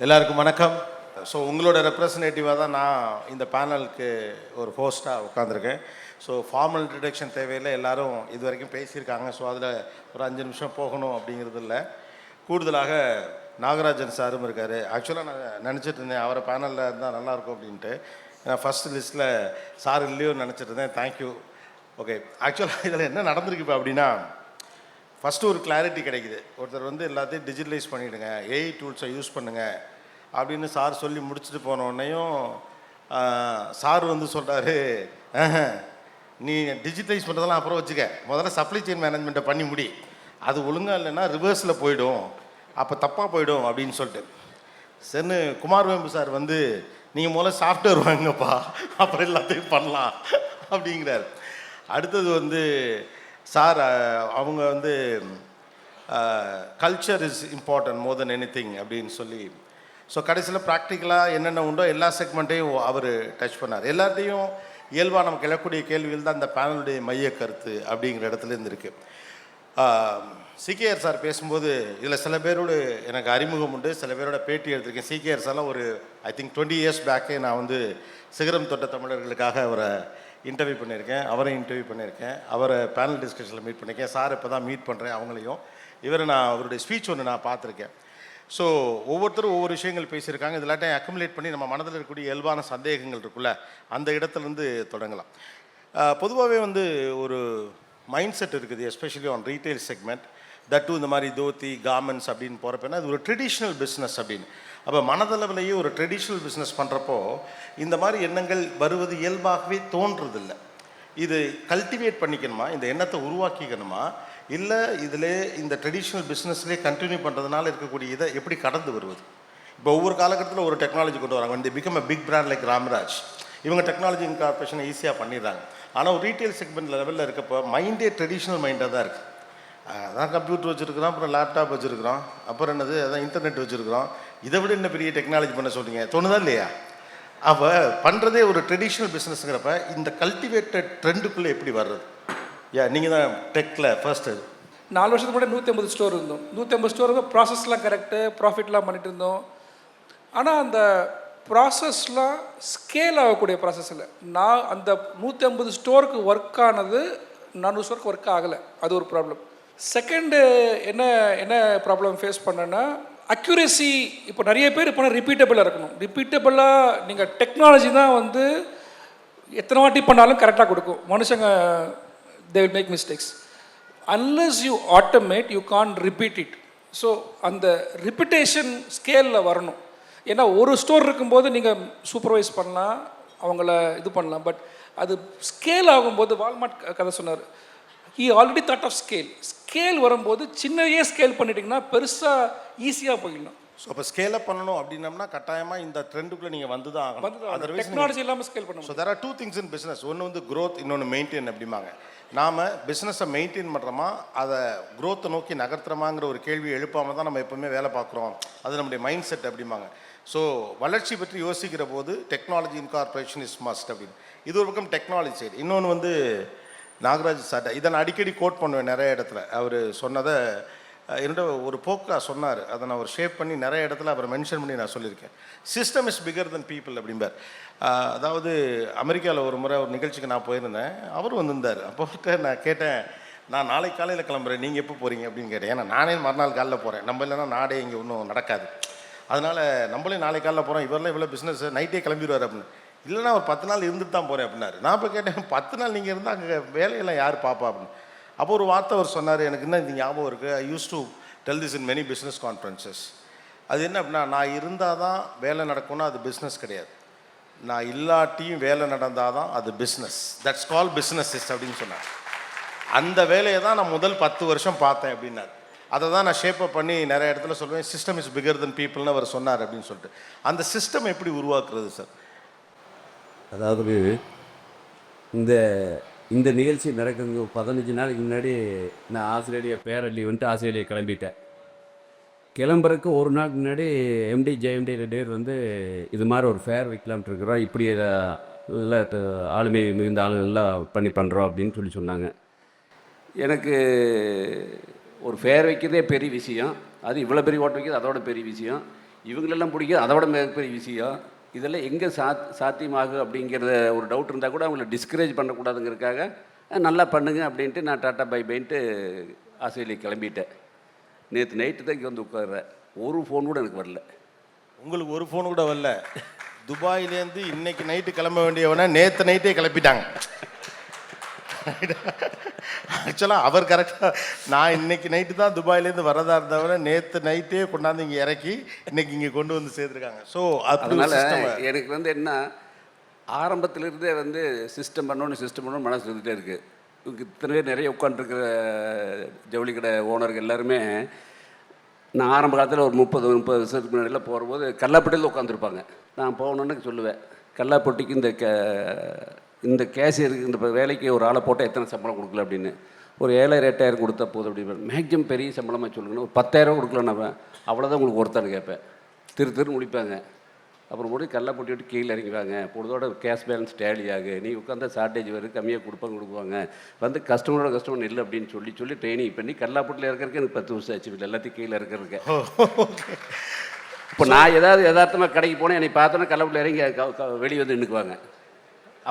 எல்லாருக்கும் வணக்கம். ஸோ உங்களோட ரெப்ரசன்டேட்டிவாக தான் நான் இந்த பேனலுக்கு ஒரு ஹோஸ்ட்டாக உட்காந்துருக்கேன். ஸோ ஃபார்மல் இன்ட்ரடக்ஷன் தேவையில்லை, எல்லோரும் இது வரைக்கும் பேசியிருக்காங்க. ஸோ அதில் ஒரு 5 நிமிஷம் போகணும் அப்படிங்கிறது இல்லை. கூடுதலாக நாகராஜன் சாரும் இருக்கார். ஆக்சுவலாக நான் நினச்சிட்டு இருந்தேன் அவரை பேனலில் இருந்தால் நல்லாயிருக்கும் அப்படின்ட்டு. நான் ஃபஸ்ட் லிஸ்ட்டில் சார் இல்லையோ நினச்சிட்டு இருந்தேன். தேங்க்யூ. ஓகே, ஆக்சுவலாக இதில் என்ன நடந்திருக்கு இப்போ அப்படின்னா, ஃபஸ்ட்டு ஒரு கிளாரிட்டி கிடைக்குது. ஒருத்தர் வந்து எல்லாத்தையும் டிஜிட்டலைஸ் பண்ணிவிடுங்க, ஏஐ டூல்ஸை யூஸ் பண்ணுங்கள் அப்படின்னு சார் சொல்லி முடிச்சுட்டு போனோடனையும் சார் வந்து சொல்கிறாரு, நீ டிஜிட்டலைஸ் பண்ணுறதெல்லாம் அப்புறம் வச்சுக்க, முதல்ல சப்ளை செயின் மேனேஜ்மெண்ட்டை பண்ணி முடி, அது ஒழுங்காக இல்லைன்னா ரிவர்ஸில் போயிடும், அப்போ தப்பாக போயிடும் அப்படின்னு சொல்லிட்டு. சரின்னு குமார் வேம்பு சார் வந்து நீங்கள் முதல்ல சாஃப்ட்வேர் வாங்கப்பா, அப்புறம் எல்லாத்தையும் பண்ணலாம் அப்படிங்கிறார். அடுத்தது வந்து சார் அவங்க வந்து culture is important more then any thing அப்படின்னு சொல்லி, ஸோ கடைசியில் ப்ராக்டிக்கலாக என்னென்ன உண்டோ எல்லா செக்மெண்ட்டையும் அவர் டச் பண்ணார். எல்லாத்தையும் இயல்பாக நமக்கு எழக்கூடிய கேள்விகள் தான் இந்த பேனலுடைய மைய கருத்து அப்படிங்கிற இடத்துலேருந்து இருக்குது. சிகேஆர் சார் பேசும்போது இதில் சில பேரோடு எனக்கு அறிமுகம் உண்டு, சில பேரோட பேட்டி எடுத்திருக்கேன். சிகேஆர் சார்லாம் ஒரு ஐ திங்க் 20 இயர்ஸ் பேக்கே நான் வந்து சிகரம் தொட்ட தமிழர்களுக்காக அவரை இன்டர்வியூ பண்ணியிருக்கேன், அவரையும் இன்டர்வியூ பண்ணியிருக்கேன், அவரை பேனல் டிஸ்கஷனில் மீட் பண்ணியிருக்கேன். சார் இப்போ தான் மீட் பண்ணுறேன் அவங்களையும். நான் அவருடைய ஸ்பீச் ஒன்று நான் பார்த்துருக்கேன். ஸோ ஒவ்வொருத்தரும் ஒவ்வொரு விஷயங்கள் பேசியிருக்காங்க. இதெல்லாட்டையும் அக்குமுலேட் பண்ணி நம்ம மனதில் இருக்கக்கூடிய இயல்பான சந்தேகங்கள் இருக்குல்ல, அந்த இடத்துலேருந்து தொடங்கலாம். பொதுவாகவே வந்து ஒரு மைண்ட் செட் இருக்குது, especially on retail segment, that இந்த மாதிரி தோத்தி கார்மெண்ட்ஸ் அப்படின்னு போகிறப்பன்னா அது ஒரு ட்ரெடிஷ்னல் பிஸ்னஸ் அப்படின்னு. அப்போ மனதளவிலேயே ஒரு ட்ரெடிஷ்னல் பிஸ்னஸ் பண்ணுறப்போ இந்த மாதிரி எண்ணங்கள் வருவது இயல்பாகவே தோன்றதில்லை. இது கல்டிவேட் பண்ணிக்கணுமா, இந்த எண்ணத்தை உருவாக்கிக்கணுமா, இல்லை இதில் இந்த ட்ரெடிஷ்னல் பிஸ்னஸ்லேயே கண்டினியூ பண்ணுறதுனால இருக்கக்கூடிய இதை எப்படி கடந்து வருவது? இப்போ ஒவ்வொரு காலகட்டத்தில் ஒரு டெக்னாலஜி கொண்டு வராங்க. இந்த become a big brand like Ramraj, இவங்க டெக்னாலஜி இன்கார்பரேஷனை ஈஸியாக பண்ணிடுறாங்க. ஆனால் ஒரு ரீட்டைல் செக்மெண்ட் லெவலில் இருக்கப்போ மைண்டே ட்ரெடிஷ்னல் மைண்டாக தான் இருக்குது. அதான் கம்ப்யூட்டர் வச்சுருக்கிறோம், அப்புறம் லேப்டாப் வச்சுருக்கிறோம், அப்புறம் என்னது அதான் இன்டர்நெட் வச்சுருக்கிறோம், இதை விட என்ன பெரிய டெக்னாலஜி பண்ண சொல்கிறீங்க, தோணுதா இல்லையா? அப்போ பண்ணுறதே ஒரு ட்ரெடிஷ்னல் பிஸ்னஸ்ங்கிறப்ப இந்த கல்டிவேட்டட் ட்ரெண்டுக்குள்ளே எப்படி வர்றது? நீங்கள் தான் டெக்கில் ஃபர்ஸ்ட். 4 வருஷத்துக்கு முன்னாடி 150 ஸ்டோர் இருந்தோம். 150 ஸ்டோருக்கு ப்ராசஸ்லாம் கரெக்டு, ப்ராஃபிட்லாம் பண்ணிட்டு இருந்தோம். ஆனால் அந்த ப்ராசஸ்லாம் ஸ்கேல் ஆகக்கூடிய ப்ராசஸ் இல்லை. நான் அந்த 150 ஸ்டோருக்கு ஒர்க் ஆனது 400 ஸ்டோருக்கு ஒர்க் ஆகலை, அது ஒரு ப்ராப்ளம். செகண்டு என்ன என்ன ப்ராப்ளம் ஃபேஸ் பண்ணேன்னா, அக்யூரேசி. இப்போ நிறைய பேர் இப்போ ரிப்பீட்டபிளாக இருக்கணும். ரிப்பீட்டபிளாக நீங்கள் டெக்னாலஜி தான் வந்து எத்தனை வாட்டி பண்ணாலும் கரெக்டாக கொடுக்கும். மனுஷங்க they will make mistakes. Unless you automate, you can't repeat it. So அந்த ரிப்பிட்டேஷன் ஸ்கேலில் வரணும். ஏன்னா ஒரு ஸ்டோர் இருக்கும்போது நீங்கள் சூப்பர்வைஸ் பண்ணலாம், அவங்கள இது பண்ணலாம். பட் அது ஸ்கேல் ஆகும்போது வால்மார்ட் கதை சொன்னார், he already thought of scale வரும்போது சின்னையே ஸ்கேல் பண்ணிட்டீங்கன்னா பெருசாக ஈஸியாக போயிடலாம். ஸோ அப்போ ஸ்கேலப் பண்ணணும் அப்படின்னம்னா கட்டாயமாக இந்த ட்ரெண்டுக்குள்ளே நீங்கள் வந்து தான் ஆகணும். அதர்வைஸ் டெக்னாலஜி இல்லாமல் ஸ்கேல் பண்ணணும். So there are 2 things in business. ஒன்று வந்து க்ரோத், இன்னொன்று மெயின்டைன் அப்படிம்பாங்க. நாம் பிஸ்னஸை மெயின்டைன் பண்ணுறோமா, அதை க்ரோத்தை நோக்கி நகர்த்துறோமாங்கிற ஒரு கேள்வி எழுப்பாமல் தான் நம்ம எப்போவுமே வேலை பார்க்குறோம். அது நம்முடைய மைண்ட் செட் அப்படிம்பாங்க. ஸோ வளர்ச்சி பற்றி யோசிக்கிற போது டெக்னாலஜி இன்கார்பரேஷன் இஸ் மஸ்ட் அப்படின்னு. இது ஒரு பக்கம் டெக்னாலஜி சைடு. இன்னொன்று வந்து நாகராஜ் சார், இதை நான் அடிக்கடி கோட் பண்ணுவேன் நிறைய இடத்துல. அவர் சொன்னதை என்னோட ஒரு போக்காக சொன்னார், அதை நான் ஒரு ஷேப் பண்ணி நிறைய இடத்துல அவரை மென்ஷன் பண்ணி நான் சொல்லியிருக்கேன். System is bigger then people அப்படிம்பார். அதாவது அமெரிக்காவில் ஒரு முறை ஒரு நிகழ்ச்சிக்கு நான் போயிருந்தேன், அவர் வந்திருந்தார். அப்போ நான் கேட்டேன், நான் நாளைக்கு காலையில் கிளம்புறேன், நீங்கள் எப்போ போகிறீங்க அப்படின்னு கேட்டேன். ஏன்னா நானே மறுநாள் காலையில் போகிறேன், நம்ம இல்லைன்னா நாடே இங்கே ஒன்றும் நடக்காது. அதனால் நம்மளே நாளைக்கு காலையில் போகிறோம், இவரெல்லாம் இவ்வளோ பிஸ்னஸ் நைட்டே கிளம்பிடுவார் அப்படின்னு. இல்லைனா ஒரு 10 நாள் இருந்துட்டு தான் போகிறேன் அப்படின்னாரு. நான் இப்போ கேட்டேன், 10 நாள் நீங்கள் இருந்தால் அங்கே வேலையெல்லாம் யார் பார்ப்பா அப்படின்னு. அப்போ ஒரு வார்த்தை அவர் சொன்னார், எனக்கு இன்னும் இது ஞாபகம் இருக்குது. I use to tell this in many business conferences. அது என்ன அப்படின்னா, நான் இருந்தால் தான் வேலை நடக்கும்னா அது பிஸ்னஸ் கிடையாது, நான் இல்லாட்டியும் வேலை நடந்தால் தான் அது பிஸ்னஸ். தட்ஸ் கால் பிஸ்னஸஸ் அப்படின்னு சொன்னார். அந்த வேலையை தான் நான் முதல் 10 வருஷம் பார்த்தேன் அப்படின்னார். அதை தான் நான் ஷேப்பப் பண்ணி நிறைய இடத்துல சொல்லுவேன், சிஸ்டம் இஸ் பிகர் தென் பீப்புள்னு அவர் சொன்னார் அப்படின்னு சொல்லிட்டு. அந்த சிஸ்டம் எப்படி உருவாக்குறது சார்? அதாவது இந்த நிகழ்ச்சி நடக்கிறதுக்கு 15 நாளைக்கு முன்னாடி நான் ஆஸ்திரேலியா பேரலி வந்துட்டு ஆஸ்திரேலியா கிளம்பிட்டேன். கிளம்புறதுக்கு ஒரு நாள் முன்னாடி எம்டி ஜேஎம்டி 2 பேர் வந்து இது மாதிரி ஒரு ஃபேர் வைக்கலாம்ட்டு இருக்கிறோம், இப்படி எல்லாம் ஆளுமை மிகுந்த ஆளுங்கள்லாம் பண்ணுறோம் அப்படின்னு சொல்லி சொன்னாங்க. எனக்கு ஒரு ஃபேர் வைக்கிறதே பெரிய விஷயம், அது இவ்வளோ பெரிய ஓட்ட வைக்கிறது அதோட பெரிய விஷயம். இவங்களெல்லாம் பிடிக்கும். அதை விட மிகப்பெரிய விஷயம் இதெல்லாம் எங்கே சாத்தியமாகும் அப்படிங்கிறத ஒரு டவுட் இருந்தால் கூட அவங்கள டிஸ்கரேஜ் பண்ணக்கூடாதுங்கிறதுக்காக நல்லா பண்ணுங்க அப்படின்ட்டு நான் டாட்டா பை பைன்ட்டு ஆஸ்திரேலியா கிளம்பிட்டேன். நேற்று நைட்டு தான் இங்கே வந்து உட்கார்றேன். ஒரு ஃபோன் கூட எனக்கு வரல. உங்களுக்கு ஒரு ஃபோன் கூட வரல? துபாயிலேருந்து இன்னைக்கு நைட்டு கிளம்ப வேண்டியவனை நேற்று நைட்டே கிளப்பிட்டாங்க. ஆக்சுவலாக அவர் கரெக்டாக, நான் இன்னைக்கு நைட்டு தான் துபாயிலேருந்து வரதா இருந்தவரை நேற்று நைட்டே கொண்டாந்து இங்கே இறக்கி இன்னைக்கு இங்கே கொண்டு வந்து சேர்த்துருக்காங்க. ஸோ அதனால் எனக்கு வந்து என்ன, ஆரம்பத்திலிருந்தே வந்து சிஸ்டம் பண்ணணும்னு மனசு இருந்துகிட்டே இருக்குது. இவங்க இத்தனை பேர் நிறைய உட்காந்துருக்கிற ஜவுளி கடை ஓனர்கள் எல்லாருமே நான் ஆரம்ப காலத்தில் ஒரு 30 வருஷத்துக்கு முன்னாடிலாம் போகும்போது கல்லாப்பட்டியில் உட்காந்துருப்பாங்க. நான் போகணுன்னு சொல்லுவேன், கல்லாப்பட்டிக்கு இந்த கேஷியருக்கு இந்த வேலைக்கு ஒரு ஆளை போட்டால் எத்தனை சம்பளம் கொடுக்கல அப்படின்னு. ஒரு 7,000 8,000 கொடுத்தா போதும் அப்படின்னு. மேக்ஸிமம் பெரிய சம்பளமாக சொல்லுங்கன்னு ஒரு 10,000 கொடுக்கலன்னு அவ்வளோதான் உங்களுக்கு ஒருத்தான்னு கேட்பேன். திரு முடிப்பாங்க. அப்புறம் கூட கல்லாப்பட்டி விட்டு கீழே இறங்கிவாங்க. பொழுதோட கேஷ் பேலன்ஸ் டேலி ஆகு, நீ உட்காந்தா ஷார்ட்டேஜ் வரும், கம்மியாக கொடுப்பாங்க வந்து கஸ்டமர் இல்லை அப்படின்னு சொல்லி ட்ரைனிங் பண்ணி கல்லாப்பட்டியில் இருக்கிறதுக்கு எனக்கு 10 வருஷம் ஆச்சு. எல்லாத்தையும் கீழே இருக்கிறதுக்கு. இப்போ நான் ஏதாவது யதார்த்தமாக கடைக்கு போனேன், என்னை பார்த்தோன்னா கல்லாப்பட்டில் இறங்கி வெளியே வந்து நின்றுக்குவாங்க.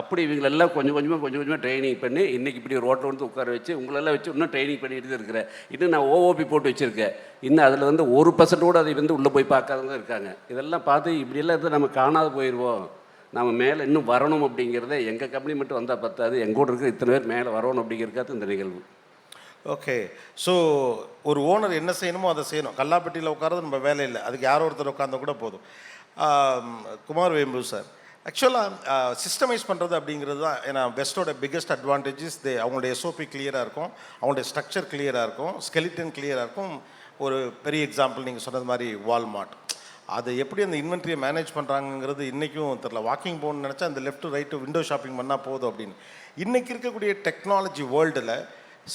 அப்படி இவங்களெல்லாம் கொஞ்சம் கொஞ்சமாக ட்ரைனிங் பண்ணி இன்றைக்கி இப்படி ஒரு ரோட்டில் வந்து உட்கார வச்சு உங்களெல்லாம் வச்சு இன்னும் ட்ரைனிங் பண்ணிட்டு தான் இருக்கிறேன். இன்னும் நான் ஓஓபி போட்டு வச்சுருக்கேன். இன்னும் அதில் வந்து 1% கூட அதை வந்து உள்ளே போய் பார்க்காதவங்க இருக்காங்க. இதெல்லாம் பார்த்து இப்படியெல்லாம் இருந்து நம்ம காணாது போயிடுவோம், நம்ம மேலே இன்னும் வரணும் அப்படிங்கிறத எங்கள் கம்பெனி மட்டும் வந்தால் பத்தாது, எங்கூட இருக்கிற இத்தனை பேர் மேலே வரணும் அப்படிங்கிறதுக்காக இந்த நிகழ்வு. ஓகே. ஸோ ஒரு ஓனர் என்ன செய்யணுமோ அதை செய்யணும். கல்லாப்பட்டியில் உட்காரது நம்ம வேலை இல்லை, அதுக்கு யாரோ ஒருத்தர் உட்கார்ந்தா கூட போதும். குமார் வேம்பு சார், ஆக்சுவலாக சிஸ்டமைஸ் பண்ணுறது அப்படிங்கிறது தான் ஏன்னா பெஸ்ட்டோட பிக்கெஸ்ட் அட்வான்டேஜஸ். அவங்களுடைய எஸ்ஓபி கிளியராக இருக்கும், அவங்களுடைய ஸ்ட்ரக்சர் கிளியராக இருக்கும், ஸ்கெலிட்டன் கிளியராக இருக்கும். ஒரு பெரிய எக்ஸாம்பிள் நீங்கள் சொன்னது மாதிரி வால்மார்ட், அது எப்படி அந்த இன்வென்ட்ரியை மேனேஜ் பண்ணுறாங்கிறது இன்றைக்கும் தெரில. வாக்கிங் போகணுன்னு நினச்சா அந்த லெஃப்ட் ரைட்டு விண்டோ ஷாப்பிங் பண்ணால் போதும் அப்படின்னு. இன்றைக்கி இருக்கக்கூடிய டெக்னாலஜி வேர்ல்டில்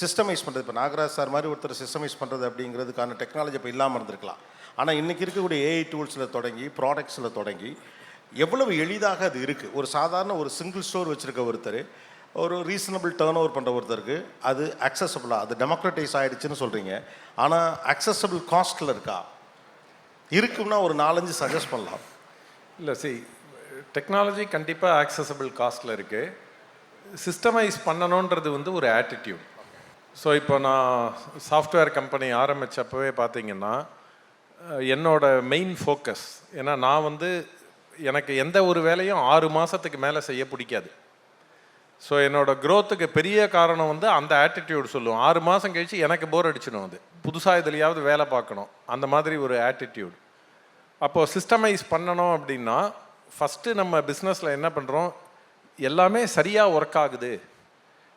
சிஸ்டமைஸ் பண்ணுறது, இப்போ நாகராஜ் சார் மாதிரி ஒருத்தர் சிஸ்டமைஸ் பண்ணுறது அப்படிங்கிறதுக்கான டெக்னாலஜி இப்போ இல்லாமல் இருந்திருக்கலாம். ஆனால் இன்றைக்கி இருக்கக்கூடிய ஏஐ டூல்ஸில் தொடங்கி ப்ராடக்ட்ஸில் தொடங்கி எவ்வளவு எளிதாக அது இருக்குது. ஒரு சாதாரண ஒரு சிங்கிள் ஸ்டோர் வச்சுருக்க ஒருத்தர், ஒரு ரீசனபிள் டேர்ன் ஓவர் பண்ணுற ஒருத்தருக்கு அது அக்சசபிளாக, அது டெமோக்ரட்டைஸ் ஆகிடுச்சுன்னு சொல்கிறீங்க. ஆனால் அக்சசபிள் காஸ்ட்டில் இருக்கா? இருக்குன்னா ஒரு 4-5 சஜஸ்ட் பண்ணலாம். இல்லை, டெக்னாலஜி கண்டிப்பாக ஆக்சசபிள் காஸ்ட்டில் இருக்குது. சிஸ்டமைஸ் பண்ணணுன்றது வந்து ஒரு ஆட்டிடியூட். ஸோ இப்போ நான் சாஃப்ட்வேர் கம்பெனி ஆரம்பித்தப்பவே பார்த்தீங்கன்னா என்னோட மெயின் ஃபோக்கஸ், ஏன்னா நான் வந்து எனக்கு எந்த ஒரு வேலையும் 6 மாதத்துக்கு மேலே செய்ய பிடிக்காது. ஸோ என்னோடய க்ரோத்துக்கு பெரிய காரணம் வந்து அந்த ஆட்டிடியூட் சொல்லுவோம். 6 மாதம் கழிச்சு எனக்கு போர் அடிச்சிடும், அது புதுசாக இதுலையாவது வேலை பார்க்கணும், அந்த மாதிரி ஒரு ஆட்டிடியூட். அப்போது சிஸ்டமைஸ் பண்ணணும் அப்படின்னா ஃபஸ்ட்டு நம்ம பிஸ்னஸில் என்ன பண்ணுறோம், எல்லாமே சரியாக ஒர்க் ஆகுது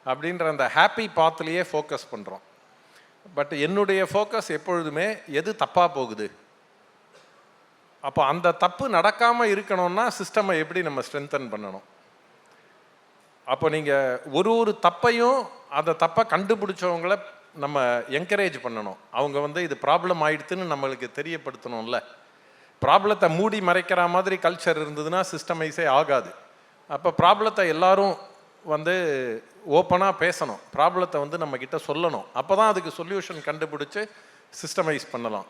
அப்படின்ற அந்த ஹாப்பி பாத்லேயே ஃபோக்கஸ் பண்ணுறோம். பட் என்னுடைய ஃபோக்கஸ் எப்பொழுதுமே எது தப்பாக போகுது, அப்போ அந்த தப்பு நடக்காமல் இருக்கணும்னா சிஸ்டமை எப்படி நம்ம ஸ்ட்ரென்தன் பண்ணணும். அப்போ நீங்கள் ஒரு தப்பையும் அந்த தப்பை கண்டுபிடிச்சவங்கள நம்ம என்கரேஜ் பண்ணணும். அவங்க வந்து இது ப்ராப்ளம் ஆயிடுத்துன்னு நம்மளுக்கு தெரியப்படுத்தணும்ல. ப்ராப்ளத்தை மூடி மறைக்கிற மாதிரி கல்ச்சர் இருந்ததுன்னா சிஸ்டமைஸே ஆகாது. அப்போ ப்ராப்ளத்தை எல்லாரும் வந்து ஓப்பனாக பேசணும், ப்ராப்ளத்தை வந்து நம்மக்கிட்ட சொல்லணும். அப்போ தான் அதுக்கு சொல்யூஷன் கண்டுபிடிச்சி சிஸ்டமைஸ் பண்ணலாம்.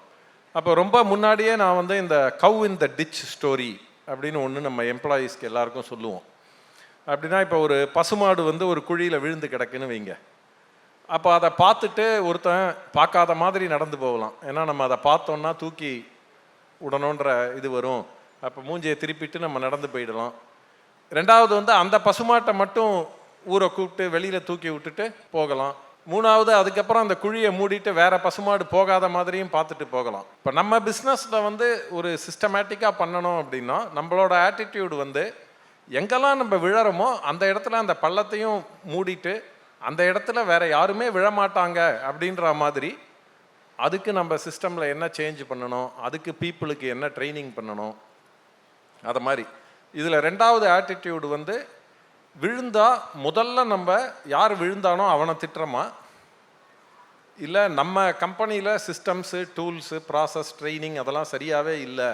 அப்போ ரொம்ப முன்னாடியே நான் வந்து இந்த கவ் இன் த டிச் ஸ்டோரி அப்படின்னு ஒன்று நம்ம எம்ப்ளாயீஸ்க்கு எல்லாருக்கும் சொல்லுவோம். அப்படின்னா இப்போ ஒரு பசுமாடு வந்து ஒரு குழியில் விழுந்து கிடக்குன்னு வைங்க. அப்போ அதை பார்த்துட்டு ஒருத்தன் பார்க்காத மாதிரி நடந்து போகலாம், ஏன்னா நம்ம அதை பார்த்தோன்னா தூக்கி விடணுன்ற இது வரும். அப்போ மூஞ்சியை திருப்பிட்டு நம்ம நடந்து போயிடலாம். ரெண்டாவது வந்து அந்த பசுமாட்டை மட்டும் ஊரை கூப்பிட்டு வெளியில் தூக்கி விட்டுட்டு போகலாம். மூணாவது அதுக்கப்புறம் அந்த குழியை மூடிட்டு வேற பசுமாடு போகாத மாதிரியும் பார்த்துட்டு போகலாம். இப்போ நம்ம பிஸ்னஸில் வந்து ஒரு சிஸ்டமேட்டிக்காக பண்ணணும் அப்படின்னா நம்மளோட ஆட்டிடியூடு வந்து எங்கெல்லாம் நம்ம விழறோமோ அந்த இடத்துல அந்த பள்ளத்தையும் மூடிட்டு அந்த இடத்துல வேற யாருமே விழமாட்டாங்க அப்படின்ற மாதிரி அதுக்கு நம்ம சிஸ்டமில் என்ன சேஞ்ச் பண்ணணும், அதுக்கு பீப்புளுக்கு என்ன ட்ரைனிங் பண்ணணும், அது மாதிரி. இதில் ரெண்டாவது ஆட்டிடியூடு வந்து விழுந்தா முதல்ல நம்ம யார் விழுந்தானோ அவனை திட்டுறோமா, இல்லை நம்ம கம்பெனியில் சிஸ்டம்ஸு டூல்ஸு ப்ராசஸ் ட்ரைனிங் அதெல்லாம் சரியாகவே இல்லை,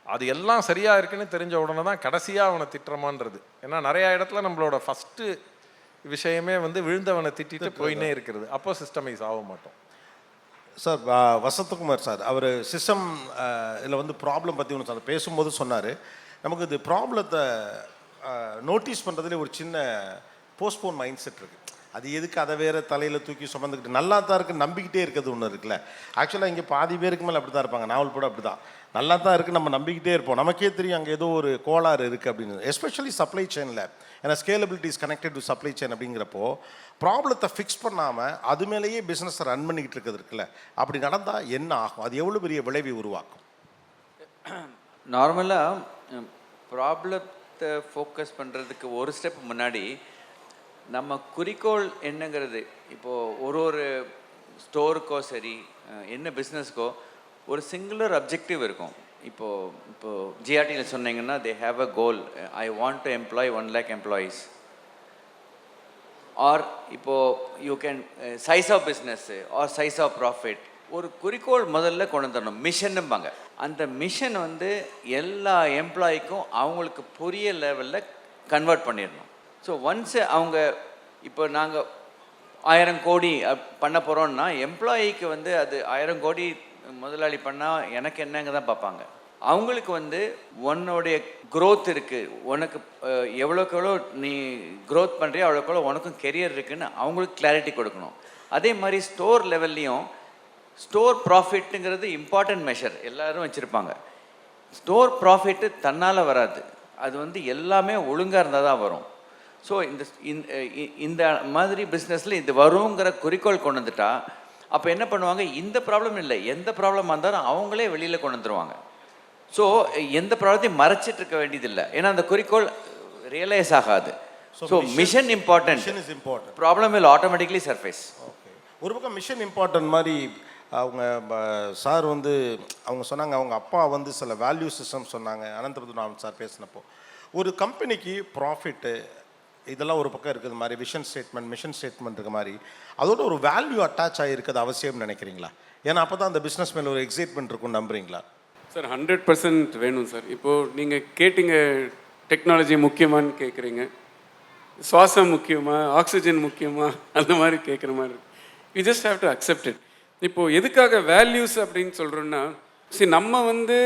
அது எல்லாம் சரியாக இருக்குன்னு தெரிஞ்ச உடனே தான் கடைசியாக அவனை திட்டுறமான்றது. ஏன்னா நிறையா இடத்துல நம்மளோட ஃபஸ்ட்டு விஷயமே வந்து விழுந்தவனை திட்டிட்டு போயின்னே இருக்கிறது. அப்போ சிஸ்டமைஸ் ஆக மாட்டோம். சார் வசந்தகுமார் சார் அவர் சிஸ்டம் இதில் வந்து ப்ராப்ளம் பற்றி ஒன்று சார் பேசும்போது சொன்னார், நமக்கு இது ப்ராப்ளத்தை நோட்டீஸ் பண்ணுறதுல ஒரு சின்ன போஸ்ட்போன் மைண்ட் செட் இருக்குது. அது எதுக்கு அதை வேறு தலையில் தூக்கி சுமந்துக்கிட்டு நல்லா தான் இருக்குது நம்பிக்கிட்டே இருக்கிறது ஒன்று இருக்குல்ல. ஆக்சுவலாக இங்கே பாதி பேருக்கு மேலே அப்படி தான் இருப்பாங்க, நாவல் கூட அப்படி தான் நல்லா தான் இருக்குது நம்ம நம்பிக்கிட்டே இருப்போம். நமக்கே தெரியும் அங்கே ஏதோ ஒரு கோளாறு இருக்குது அப்படின்னு. எஸ்பெஷலி சப்ளை செயினில், ஏன்னா scalability is connected to supply chain அப்படிங்கிறப்போ ப்ராப்ளத்தை ஃபிக்ஸ் பண்ணாமல் அது மேலேயே பிஸ்னஸை ரன் பண்ணிக்கிட்டு இருக்கிறது இருக்குல்ல. அப்படி நடந்தால் என்ன ஆகும்? அது எவ்வளோ பெரிய விளைவை உருவாக்கும்? நார்மலாக ப்ராப்ளத்தை ஃபோக்கஸ் பண்ணுறதுக்கு ஒரு ஸ்டெப் முன்னாடி நம்ம குறிக்கோள் என்னங்கிறது, இப்போது ஒரு ஸ்டோருக்கோ சரி என்ன பிஸ்னஸ்க்கோ ஒரு சிங்குலர் அப்ஜெக்டிவ் இருக்கும். இப்போது ஜிஆர்டியில் சொன்னீங்கன்னா they have a goal, I want to employ 1 lakh employees. Or இப்போது you can size of business or size of profit. ஒரு குறிக்கோள் முதல்ல கொண்டு வந்துடணும், மிஷன்னும்பாங்க. அந்த மிஷன் வந்து எல்லா எம்ப்ளாய்க்கும் அவங்களுக்கு புரிய லெவலில் கன்வெர்ட் பண்ணிடணும். ஸோ ஒன்ஸு அவங்க இப்போ நாங்கள் 1000 கோடி பண்ண போகிறோன்னா எம்ப்ளாயிக்கு வந்து அது 1000 கோடி முதலாளி பண்ணால் எனக்கு என்னங்க தான் பார்ப்பாங்க. அவங்களுக்கு வந்து உன்னுடைய க்ரோத் இருக்குது, உனக்கு எவ்வளோக்கு எவ்வளோ நீ க்ரோத் பண்ணுறியோ அவ்வளோக்கு எவ்வளோ உனக்கும் கெரியர் இருக்குதுன்னு அவங்களுக்கு கிளாரிட்டி கொடுக்கணும். அதே மாதிரி ஸ்டோர் லெவல்லையும் ஸ்டோர் ப்ராஃபிட்டுங்கிறது இம்பார்ட்டன்ட் மெஷர் எல்லோரும் வச்சுருப்பாங்க. ஸ்டோர் ப்ராஃபிட்டு தன்னால் வராது, அது வந்து எல்லாமே ஒழுங்காக இருந்தால் தான் வரும். ஸோ இந்த மாதிரி பிஸ்னஸில் இது வருங்கிற குறிக்கோள் கொண்டு வந்துட்டா அப்போ என்ன பண்ணுவாங்க, இந்த ப்ராப்ளம் இல்லை எந்த ப்ராப்ளமாக இருந்தாலும் அவங்களே வெளியில் கொண்டு வந்துடுவாங்க. ஸோ எந்த ப்ராப்ளத்தையும் மறைச்சிட்டு இருக்க வேண்டியதில்லை, ஏன்னா அந்த குறிக்கோள் ரியலைஸ் ஆகாது. So mission important, problem will automatically surface. Okay, ஒரு பக்கம் மிஷன் இம்பார்ட்டன்ட் மாதிரி அவங்க சார் வந்து அவங்க சொன்னாங்க, அவங்க அப்பா வந்து சில வேல்யூ சிஸ்டம் சொன்னாங்க. அனந்தபத்மநாபன் சார் பேசினப்போ ஒரு கம்பெனிக்கு ப்ராஃபிட்டு இதெல்லாம் ஒரு பக்கம் இருக்கிறது மாதிரி விஷன் ஸ்டேட்மெண்ட் மிஷன் ஸ்டேட்மெண்ட் இருக்க மாதிரி அதோட ஒரு வேல்யூ அட்டாச் ஆகிருக்கிறது அவசியம்னு நினைக்கிறீங்களா? ஏன்னா அப்போ தான் அந்த பிஸ்னஸ் மேலே ஒரு எக்ஸைட்மெண்ட் இருக்கும்னு நம்புறீங்களா? சார் 100% வேணும் சார். இப்போது நீங்கள் கேட்டிங்க டெக்னாலஜி முக்கியமானு கேட்குறீங்க, சுவாசம் முக்கியமா ஆக்சிஜன் முக்கியமா அந்த மாதிரி கேட்குற மாதிரி இருக்கு. You just have to accept it. இப்போது எதுக்காக வேல்யூஸ் அப்படின்னு சொல்கிறோன்னா, சரி நம்ம வந்து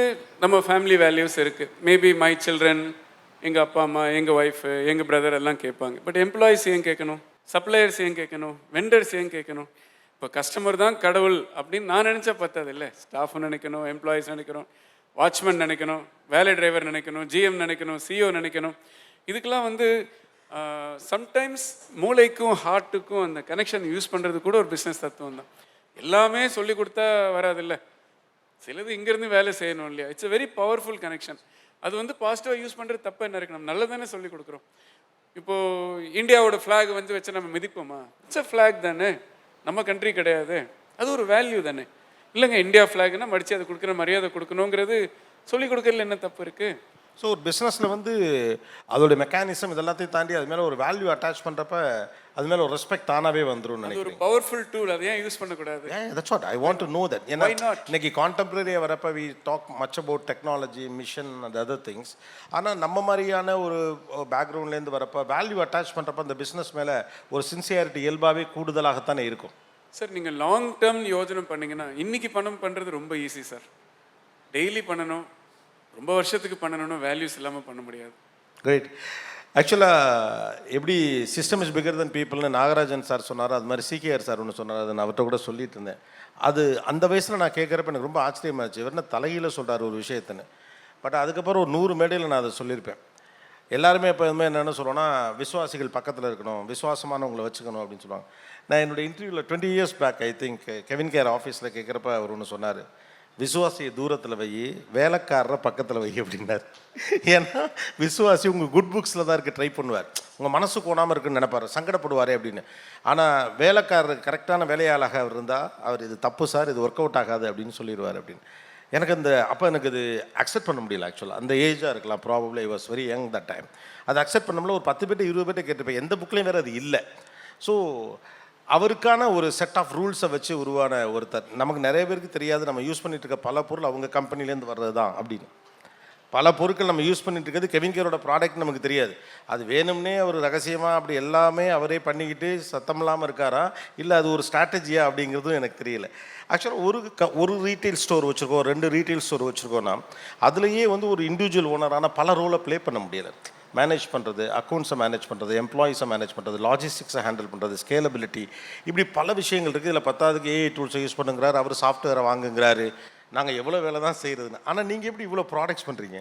நம்ம ஃபேமிலி வேல்யூஸ் இருக்குது, மேபி மை சில்ட்ரன், எங்கள் அப்பா அம்மா, எங்கள் ஒய்ஃபு, எங்கள் பிரதர் எல்லாம் கேட்பாங்க. பட் எம்ப்ளாயிஸ் ஏன் கேட்கணும், சப்ளையர்ஸ் ஏன் கேட்கணும், வெண்டர்ஸ் ஏன் கேட்கணும்? இப்போ கஸ்டமர் தான் கடவுள் அப்படின்னு நான் நினச்சா பத்தாது இல்லை, ஸ்டாஃபும் நினைக்கணும், எம்ப்ளாயிஸ் நினைக்கணும், வாட்ச்மேன் நினைக்கணும், வேலை டிரைவர் நினைக்கணும், ஜிஎம் நினைக்கணும், சிஓ நினைக்கணும். இதுக்கெல்லாம் வந்து சம்டைம்ஸ் மூளைக்கும் ஹார்ட்டுக்கும் அந்த கனெக்ஷன் யூஸ் பண்ணுறது கூட ஒரு பிஸ்னஸ் தத்துவம் தான். எல்லாமே சொல்லி கொடுத்தா வராதில்ல, சிலது இங்கேருந்து வேலை செய்யணும் இல்லையா? It's a very powerful connection. அது வந்து பாசிட்டிவாக யூஸ் பண்ணுறது தப்பு என்ன இருக்குது? நம்ம நல்லதானே சொல்லி கொடுக்குறோம். இப்போது இந்தியாவோட ஃப்ளாக் வந்து வச்சு நம்ம மிதிப்போமா? இட்ஸ் அ ஃப்ளாக் தானே, நம்ம கண்ட்ரி கிடையாது, அது ஒரு வேல்யூ தானே. இல்லைங்க இந்தியா ஃப்ளாக்னா மடித்து அதை கொடுக்குற மரியாதை கொடுக்கணுங்கிறது சொல்லி கொடுக்கறதுல என்ன தப்பு இருக்குது? ஸோ ஒரு பிஸ்னஸில் வந்து அதோட மெக்கானிசம் இதெல்லாத்தையும் தாண்டி அது மேலே ஒரு வேல்யூ அட்டாச் பண்ணுறப்ப அது மேலே ஒரு ரெஸ்பெக்ட் தானாகவே வந்துடும் அது ஒரு நினைக்கிறேன். பவர்ஃபுல் டூல், அதை ஏன் யூஸ் பண்ணக்கூடாது? That's what I want to know that. ஏன்னா இன்னைக்கு கான்டெம்பரரியாக வரப்போ we talk much about technology mission and other things. ஆனால் நம்ம மாதிரியான ஒரு பேக்ரவுண்ட்லேருந்து வரப்போ வேல்யூ அட்டாச் பண்ணுறப்ப அந்த பிஸ்னஸ் மேலே ஒரு சின்சியாரிட்டி இயல்பாகவே கூடுதலாகத்தானே இருக்கும். சார் நீங்கள் லாங் டேர்ம் யோஜனை பண்ணிங்கன்னா இன்றைக்கி பணம் பண்ணுறது ரொம்ப ஈஸி சார். டெய்லி பண்ணணும், ரொம்ப வருஷத்துக்கு பண்ணணும்னு வேல்யூஸ் இல்லாமல் பண்ண முடியாது. கிரேட். ஆக்சுவலாக எப்படி சிஸ்டம் இஸ் பிகர் தென் பீப்புள்னு நாகராஜன் சார் சொன்னார், அது மாதிரி சிகேஆர் சார் ஒன்று சொன்னார், அதை நான் அவர்கிட்ட கூட சொல்லிட்டு இருந்தேன். அது அந்த வயசில் நான் கேட்குறப்ப எனக்கு ரொம்ப ஆச்சரியமாச்சு, இவர் என்ன தலையில் சொல்கிறார் ஒரு விஷயத்துன்னு. பட் அதுக்கப்புறம் ஒரு 100 மேடையில் நான் அதை சொல்லியிருப்பேன். எல்லாருமே இப்போ இதுமாதிரி என்னென்னு சொல்லுவோன்னா, விசுவாசிகள் பக்கத்தில் இருக்கணும், விசுவாசமானவங்களை வச்சுக்கணும் அப்படின்னு சொல்லுவாங்க. நான் என்னோடய இன்டர்வியூவில் 20 years back I think CavinKare ஆஃபீஸில் கேட்குறப்ப அவர் ஒன்று சொன்னார், விசுவாசியை தூரத்தில் வை, வேலைக்காரரை பக்கத்தில் வை அப்படின்னார். ஏன்னா விசுவாசி உங்கள் குட் புக்ஸில் தான் இருக்க ட்ரை பண்ணுவார், உங்கள் மனசு கோணாமல் இருக்குன்னு நினைப்பார், சங்கடப்படுவாரே அப்படின்னு. ஆனால் வேலைக்காரர் கரெக்டான வேலையாளாக அவர் இருந்தால் அவர் இது தப்பு சார், இது ஒர்க் அவுட் ஆகாது அப்படின்னு சொல்லிடுவார் அப்படின்னு. எனக்கு அப்போ எனக்கு இது அக்செப்ட் பண்ண முடியல. ஆக்சுவலாக அந்த ஏஜாக இருக்கலாம், probably I was very young that time. அதை அக்செப்ட் பண்ணோம்ல ஒரு 10 பேர்ட்டு 20 பேர்ட்டு கேட்டுப்பேன், எந்த புக்லேயும் வேறு அது இல்லை. ஸோ அவருக்கான ஒரு செட் ஆஃப் ரூல்ஸை வச்சு உருவான ஒருத்தர். நமக்கு நிறைய பேருக்கு தெரியாது, நம்ம யூஸ் பண்ணிட்டு இருக்க பல பொருள் அவங்க கம்பெனிலேருந்து வர்றது தான் அப்படின்னு. பல பொருட்கள் நம்ம யூஸ் பண்ணிட்டு இருக்கிறது கெவின் கேரோட ப்ராடக்ட் நமக்கு தெரியாது. அது வேணும்னே அவர் ரகசியமாக அப்படி எல்லாமே அவரே பண்ணிக்கிட்டு சத்தம் இல்லாமல் இருக்காரா, இல்லை அது ஒரு ஸ்ட்ராட்டஜியா அப்படிங்கிறதும் எனக்கு தெரியல. ஆக்சுவலாக ஒரு ரீட்டைல் ஸ்டோர் வச்சுருக்கோம், 2 ரீட்டைல் ஸ்டோர் வச்சுருக்கோன்னா அதுலேயே வந்து ஒரு இண்டிவிஜுவல் ஓனரான பல ரோலை ப்ளே பண்ண முடியலை. மேனேஜ் பண்ணுறது, அக்கௌண்ட்ஸை மேனேஜ் பண்ணுறது, எம்ப்ளாயீஸை மேனேஜ் பண்ணுறது, லாஜிஸ்டிக்ஸை ஹேண்டில் பண்ணுறது, ஸ்கேலபிலிட்டி, இப்படி பல விஷயங்கள் இருக்குது. இதில் 10க்கு ஏஐ டூல்ஸை யூஸ் பண்ணுங்கிறாரு, அவர் சாஃப்ட்வேரை வாங்குங்கிறாரு. நாங்கள் எவ்வளோ வேலை தான் செய்கிறதுன்னு. ஆனால் நீங்கள் எப்படி இவ்வளோ ப்ராடக்ட்ஸ் பண்ணுறீங்க?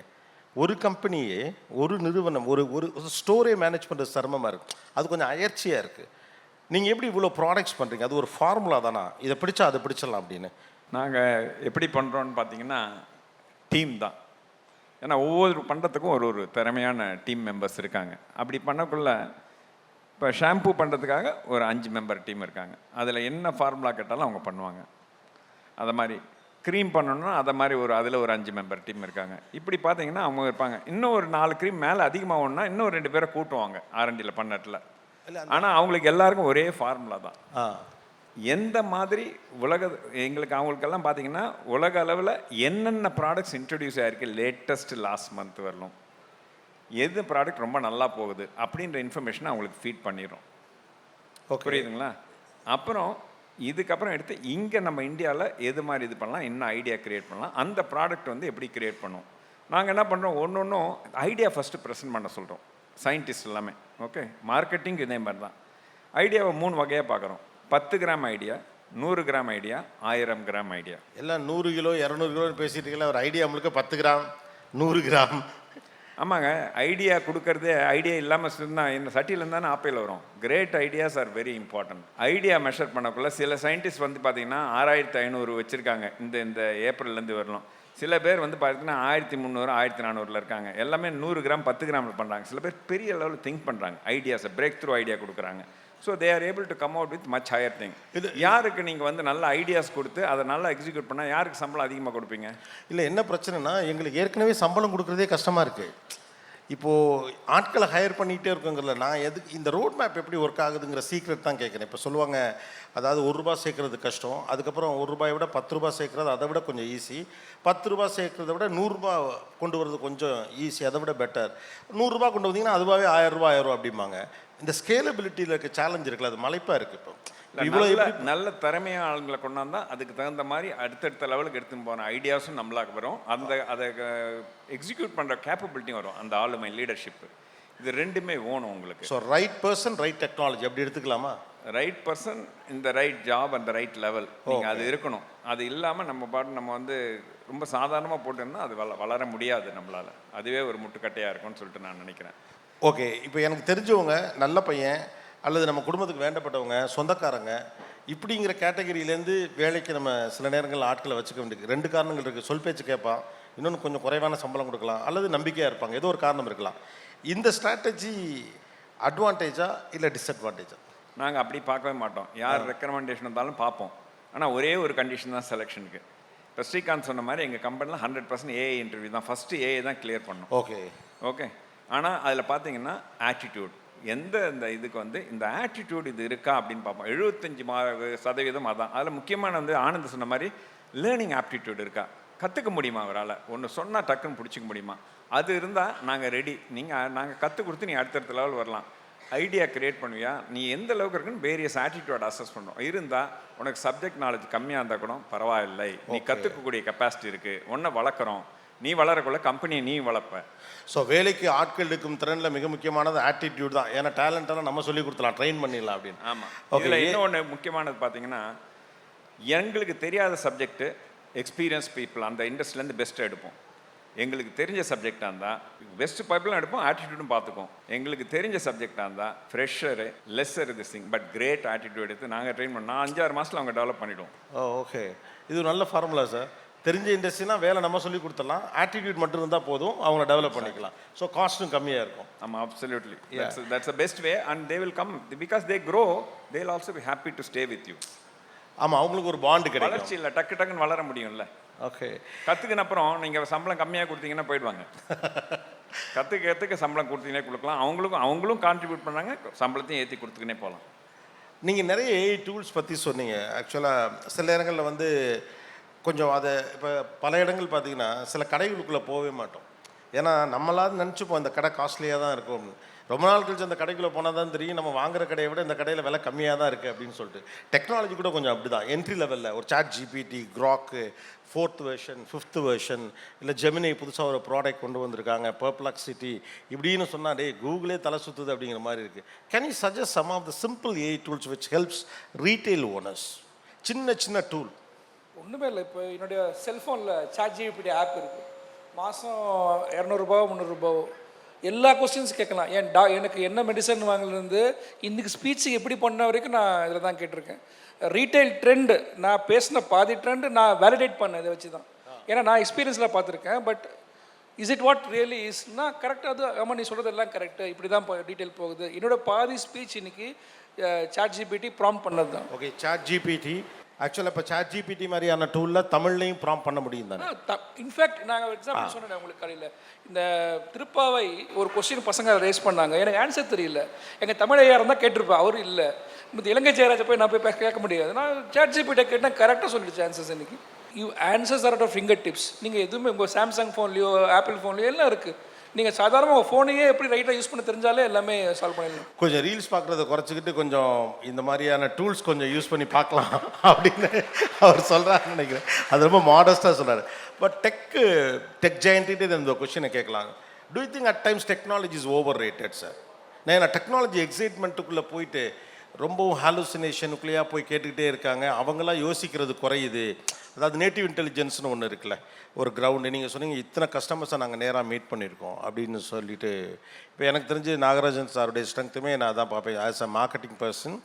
ஒரு கம்பெனியே, ஒரு நிறுவனம், ஒரு ஒரு ஸ்டோரே மேனேஜ் பண்ணுறது சிரமமாக இருக்குது. அது கொஞ்சம் அயற்சியாக இருக்குது. நீங்கள் எப்படி இவ்வளோ ப்ராடக்ட்ஸ் பண்ணுறீங்க? அது ஒரு ஃபார்முலா தானா, இதை பிடிச்சா அதை பிடிச்சிடலாம் அப்படின்னு? நாங்கள் எப்படி பண்ணுறோன்னு பார்த்தீங்கன்னா டீம் தான். ஏன்னா ஒவ்வொரு பண்ணுறதுக்கும் ஒரு திறமையான டீம் மெம்பர்ஸ் இருக்காங்க. அப்படி பண்ணக்குள்ள இப்போ ஷாம்பு பண்ணுறதுக்காக ஒரு 5 மெம்பர் டீம் இருக்காங்க. அதில் என்ன ஃபார்முலா கேட்டாலும் அவங்க பண்ணுவாங்க. அதை மாதிரி க்ரீம் பண்ணணும்னா அதை மாதிரி அதில் ஒரு 5 மெம்பர் டீம் இருக்காங்க. இப்படி பார்த்தீங்கன்னா அவங்க இருப்பாங்க. இன்னும் ஒரு 4 க்ரீம் மேலே அதிகமாகணும்னா இன்னும் 2 பேரை கூட்டுவாங்க ஆர்என்டியில் பண்ணட்டில். ஆனால் அவங்களுக்கு எல்லாருக்கும் ஒரே ஃபார்முலா தான். எந்த மாதிரி அவங்களுக்கெல்லாம் பார்த்தீங்கன்னா உலக அளவில் என்னென்ன ப்ராடக்ட்ஸ் இன்ட்ரடியூஸ் ஆகிருக்கு லேட்டஸ்ட் லாஸ்ட் மந்த் வரலும், எது ப்ராடக்ட் ரொம்ப நல்லா போகுது அப்படின்ற இன்ஃபர்மேஷனை அவங்களுக்கு ஃபீட் பண்ணிடுறோம். புரியுதுங்களா? அப்புறம் இதுக்கப்புறம் எடுத்து இங்கே நம்ம இந்தியாவில் எது மாதிரி இது பண்ணலாம், என்ன ஐடியா க்ரியேட் பண்ணலாம், அந்த ப்ராடக்ட் வந்து எப்படி க்ரியேட் பண்ணும். நாங்கள் என்ன பண்ணுறோம், ஒன்றும் ஐடியா ஃபஸ்ட்டு ப்ரெசென்ட் பண்ண சொல்கிறோம் சயின்டிஸ்ட் எல்லாமே. ஓகே, மார்க்கெட்டிங் இதே மாதிரி தான். ஐடியாவை 3 வகையாக பார்க்குறோம். 10 gram idea, 100 gram idea, 1000 gram idea. எல்லாம் 100 கிலோ 200 கிலோன்னு பேசிட்டு இருக்கல, ஒரு ஐடியா முழுக்க 10 கிராம் 100 கிராம். ஆமாங்க, ஐடியா கொடுக்கறதே ஐடியா இல்லாமல் இருந்தால் என்ன சட்டியில் இருந்தானே ஆப்பையில் வரும். Great ideas are very important. Idea measure பண்ணக்குள்ள சில சயின்டிஸ்ட் வந்து பார்த்தீங்கன்னா 6500 வச்சுருக்காங்க இந்த ஏப்ரல்லேருந்து வரலாம். சில பேர் வந்து பார்த்தீங்கன்னா 1300 1400 இருக்காங்க. எல்லாமே 100 கிராம் 10 கிராமில் பண்ணுறாங்க. சில பேர் பெரிய லெவலில் திங்க் பண்ணுறாங்க, ஐடியாஸை பிரேக் த்ரூ ஐடியா கொடுக்குறாங்க. So they are able to come out with much higher thing. இது யாருக்கு நீங்கள் வந்து நல்ல ஐடியாஸ் கொடுத்து அதை நல்லா எக்ஸிக்யூட் பண்ணால் யாருக்கு சம்பளம் அதிகமாக கொடுப்பீங்க? இல்லை, என்ன பிரச்சனைனா எங்களுக்கு ஏற்கனவே சம்பளம் கொடுக்குறதே கஷ்டமாக இருக்குது. இப்போது ஆட்களை ஹையர் பண்ணிகிட்டே இருக்குங்கிறல நான் எதுக்கு இந்த ரோட் மேப் எப்படி ஒர்க் ஆகுதுங்கிற சீக்ரெட் தான் கேட்குறேன். இப்போ சொல்லுவாங்க, அதாவது ₹1 சேர்க்குறது கஷ்டம், அதுக்கப்புறம் ₹1 விட ₹10 சேர்க்குறது அதை விட கொஞ்சம் ஈஸி, ₹10 சேர்க்குறத விட ₹100 கொண்டு வரது கொஞ்சம் ஈஸி, அதை விட பெட்டர். ₹100 கொண்டு வந்தீங்கன்னா அதுவாகவே ₹1000 அப்படிம்பாங்க. இந்த ஸ்கேலபிலிட்டியில் இருக்க சேலஞ்ச் இருக்குல்ல, அது மலைப்பாக இருக்குது. இப்போ இவ்வளோ நல்ல திறமையான ஆளுங்களை கொண்டாந்தா அதுக்கு தகுந்த மாதிரி அடுத்தடுத்த லெவலுக்கு எடுத்துன்னு போன ஐடியாஸும் நம்மளாக வரும், அதை எக்ஸிக்யூட் பண்ணுற கேப்பபிலிட்டியும் வரும், அந்த ஆளுமை லீடர்ஷிப்பு. இது ரெண்டுமே வேணும் உங்களுக்கு. So right person right technology அப்படி எடுத்துக்கலாமா? ரைட் பர்சன் இந்த ரைட் ஜாப் அந்த ரைட் லெவல் நீங்கள் அது இருக்கணும். அது இல்லாமல் நம்ம வந்து ரொம்ப சாதாரணமாக போட்டோம்னா அது வளர முடியாது நம்மளால். அதுவே ஒரு முட்டுக்கட்டையாக இருக்கும்னு சொல்லிட்டு நான் நினைக்கிறேன். ஓகே, இப்போ எனக்கு தெரிஞ்சவங்க நல்ல பையன் அல்லது நம்ம குடும்பத்துக்கு வேண்டப்பட்டவங்க சொந்தக்காரங்க இப்படிங்கிற கேட்டகரியிலேருந்து வேலைக்கு நம்ம சில நேரங்களில் ஆட்களை வச்சுக்க வேண்டியது 2 காரணங்கள் இருக்குது. சொல் பேச்சு கேட்பான், இன்னொன்று கொஞ்சம் குறைவான சம்பளம் கொடுக்கலாம், அல்லது நம்பிக்கையாக இருப்பாங்க, ஏதோ ஒரு காரணம் இருக்கலாம். இந்த ஸ்ட்ராட்டஜி அட்வான்டேஜா இல்லை டிஸ்அட்வான்டேஜா? நாங்கள் அப்படி பார்க்கவே மாட்டோம். யார் ரெக்கமெண்டேஷன் இருந்தாலும் பார்ப்போம். ஆனால் ஒரே ஒரு கண்டிஷன் தான் செலெக்ஷனுக்கு. இப்போ ஸ்ரீகாந்த் சொன்ன மாதிரி எங்கள் கம்பெனியில் 100% ஏஐ இன்டர்வியூ தான். ஃபஸ்ட்டு ஏஐ தான் கிளியர் பண்ணோம். ஓகே. ஆனால் அதில் பார்த்தீங்கன்னா ஆட்டிடியூட், இந்த இதுக்கு வந்து இந்த ஆட்டிடியூட் இது இருக்கா அப்படின்னு பார்ப்போம். 75% அதான். அதில் முக்கியமான வந்து ஆனந்த் சொன்ன மாதிரி லேர்னிங் ஆப்டிடியூட் இருக்கா, கற்றுக்க முடியுமா அவரால், ஒன்று சொன்னால் டக்குன்னு பிடிச்சிக்க முடியுமா, அது இருந்தால் நாங்கள் ரெடி. நாங்கள் கற்றுக் கொடுத்து நீ அடுத்தடுத்த லெவல் வரலாம். ஐடியா கிரியேட் பண்ணுவியா, நீ எந்த அளவுக்கு இருக்குன்னு வேரியஸ் ஆட்டிடியூட் அசஸ் பண்ணுறோம். இருந்தால் உனக்கு சப்ஜெக்ட் நாலேஜ் கம்மியாக இருந்தால் கூட பரவாயில்லை, நீ கற்றுக்கக்கூடிய கெப்பாசிட்டி இருக்குது, ஒன்றை வளர்க்குறோம், நீ வளரக்குள்ள கம்பெனியை நீ வளர்ப்ப. ஸோ வேலைக்கு ஆட்கள் எடுக்கும் திறனில் மிக முக்கியமானது ஆட்டிடியூட் தான். ஏன்னா டேலண்டெல்லாம் நம்ம சொல்லி கொடுத்துலாம், ட்ரெயின் பண்ணிடலாம் அப்படின்னு. ஆமாம். இதில் இன்னொன்று முக்கியமானது பார்த்தீங்கன்னா, எங்களுக்கு தெரியாத சப்ஜெக்ட்டு எக்ஸ்பீரியன்ஸ் பீப்புள் அந்த இண்டஸ்ட்ரியிலேருந்து பெஸ்ட்டு எடுப்போம். எங்களுக்கு தெரிஞ்ச சப்ஜெக்டாக இருந்தால் பெஸ்ட் பைப்பிலும் எடுப்போம், ஆட்டிடியூடும் பார்த்துப்போம். எங்களுக்கு தெரிஞ்ச சப்ஜெக்டாக இருந்தால் fresher lesser this thing but great attitude எடுத்து நாங்கள் ட்ரெயின் பண்ணோம். 5-6 மாதத்தில் அவங்க டெவலப் பண்ணிவிடுவோம். ஓகே, இது நல்ல ஃபார்முலா சார். தெரிஞ்ச இண்டஸ்ட்ரினா வேலை நம்ம சொல்லி கொடுத்துடலாம், ஆட்டிடியூட் மட்டும் இருந்தால் போதும், அவங்கள டெவலப் பண்ணிக்கலாம். ஸோ காஸ்ட்டும் கம்மியாக இருக்கும். ஆமாம், absolutely. That's the best way and they will come because they grow, they will also be happy to stay with you. ஆமாம், அவங்களுக்கு ஒரு பாண்டு கிடைக்கும். வளர்ச்சி இல்லை, டக்குன்னு வளர முடியும்ல. ஓகே, கற்றுக்கின அப்புறம் நீங்கள் சம்பளம் கம்மியாக கொடுத்தீங்கன்னா போயிடுவாங்க. கற்றுக்க சம்பளம் கொடுத்தீங்கன்னா கொடுக்கலாம், அவங்களும் கான்ட்ரிபியூட் பண்ணாங்க, சம்பளத்தையும் ஏற்றி கொடுத்துக்கினே போகலாம். நீங்கள் நிறைய ஏஐ டூல்ஸ் பற்றி சொன்னீங்க. ஆக்சுவலாக சில நேரங்களில் வந்து கொஞ்சம் அதை இப்போ பல இடங்கள் பார்த்தீங்கன்னா சில கடைகளுக்குள்ளே போகவே மாட்டோம். ஏன்னா நம்மளாவது நினச்சிப்போம் இந்த கடை காஸ்ட்லியாக தான் இருக்கும். ரொம்ப நாள் கழிச்சு அந்த கடைக்குள்ளே போனால் தான் தெரியும் நம்ம வாங்குற கடையை விட இந்த கடையில் விலை கம்மியாக தான் இருக்குது அப்படின்னு சொல்லிட்டு. டெக்னாலஜி கூட கொஞ்சம் அப்படி தான். என்ட்ரி லெவலில் ஒரு chat GPT, Grok 4th version, 5th version, இல்லை ஜெமினி புதுசாக ஒரு ப்ராடக்ட் கொண்டு வந்திருக்காங்க, பெர்ப்ளெக்சிட்டி இப்படின்னு சொன்னால் டே கூகுளே தலை சுற்றுது அப்படிங்கிற மாதிரி இருக்குது. Can you suggest some of the simple AI tools which helps retail owners? சின்ன சின்ன டூல். ஒன்றுமே இல்லை. இப்போ என்னுடைய செல்ஃபோனில் சாட் ஜிபிடி ஆப் இருக்குது. மாதம் 200 300 எல்லா கொஸ்டின்ஸ் கேட்கலாம். எனக்கு என்ன மெடிசன் வாங்கலேருந்து இன்றைக்கி ஸ்பீச்சு எப்படி பண்ண வரைக்கும் நான் இதில் தான் கேட்டிருக்கேன். ரீட்டைல் ட்ரெண்டு நான் பேசின பாதி ட்ரெண்டு நான் வேலிடேட் பண்ணேன் இதை வச்சு தான். ஏன்னா நான் எக்ஸ்பீரியன்ஸில் பார்த்துருக்கேன். But is it what really இஸ்னா கரெக்டாக அது ஆமாம் நீ சொல்கிறது எல்லாம் கரெக்டு, இப்படி தான் டீட்டெயில் போகுது. என்னோடய பாதி ஸ்பீச் இன்றைக்கி சாட் ஜிபிடி ப்ராம்ப்ட் பண்ணது தான். ஓகே, சாட் ஜிபிடி ஆக்சுவலாக இப்போ சாட் ஜிபிடி மாதிரியான டூலில் தமிழ்லையும் ப்ராம்ப்ட் பண்ண முடியும் தானே? இன்ஃபேக்ட் நாங்கள் எக்ஸாம்பிள் சொன்னேன் உங்களுக்கு காலையில். இந்த திருப்பாவை ஒரு கொஸ்டின் பசங்க ரேஸ் பண்ணாங்க, எனக்கு ஆன்சர் தெரியல. எங்கள் தமிழ் ஐயா இருந்தால் கேட்டிருப்பேன், அவரும் இல்லை. இந்த இலங்கை ஜெயராஜை போய் நான் போய் கேட்க முடியாது. நான் சாட் ஜிபிடி கேட்டேன், கரெக்டாக சொல்லிடுச்சு ஆன்சர்ஸ். இன்னைக்கு answers are of finger tips. நீங்கள் எதுவுமே உங்கள் சாம்சங் ஃபோன்லேயோ ஆப்பிள் ஃபோன்லேயோ எல்லாம் இருக்குது. நீங்கள் சாதாரணமாக உங்கள் ஃபோனையே எப்படி ரைட்டாக யூஸ் பண்ண தெரிஞ்சாலே எல்லாமே சால்வ் பண்ணிடலாம். கொஞ்சம் ரீல்ஸ் பார்க்குறத குறைச்சிக்கிட்டு கொஞ்சம் இந்த மாதிரியான டூல்ஸ் கொஞ்சம் யூஸ் பண்ணி பார்க்கலாம் அப்படின்னு அவர் சொல்கிறாருன்னு நினைக்கிறேன். அது ரொம்ப மாடஸ்ட்டாக சொல்கிறார். பட் டெக் ஜெயண்ட்டு இந்த கொஷினை கேட்கலாம். Do you think at times technology is over rated sir? நான் டெக்னாலஜி எக்ஸைட்மெண்ட்டுக்குள்ளே போயிட்டு ரொம்பவும் ஹாலுசினேஷனுக்குள்ளேயா போய் கேட்டுக்கிட்டே இருக்காங்க. அவங்களாம் யோசிக்கிறது குறையுது. அதாவது நேட்டிவ் இன்டெலிஜென்ஸ்னு ஒன்று இருக்குல்ல, ஒரு கிரவுண்டு. நீங்கள் சொன்னீங்க இத்தனை கஸ்டமர்ஸை நாங்கள் நேராக மீட் பண்ணியிருக்கோம் அப்படின்னு சொல்லிட்டு. இப்போ எனக்கு தெரிஞ்சு நாகராஜன் சாருடைய ஸ்ட்ரென்த்துமே நான் தான் பார்ப்பேன். As a marketing person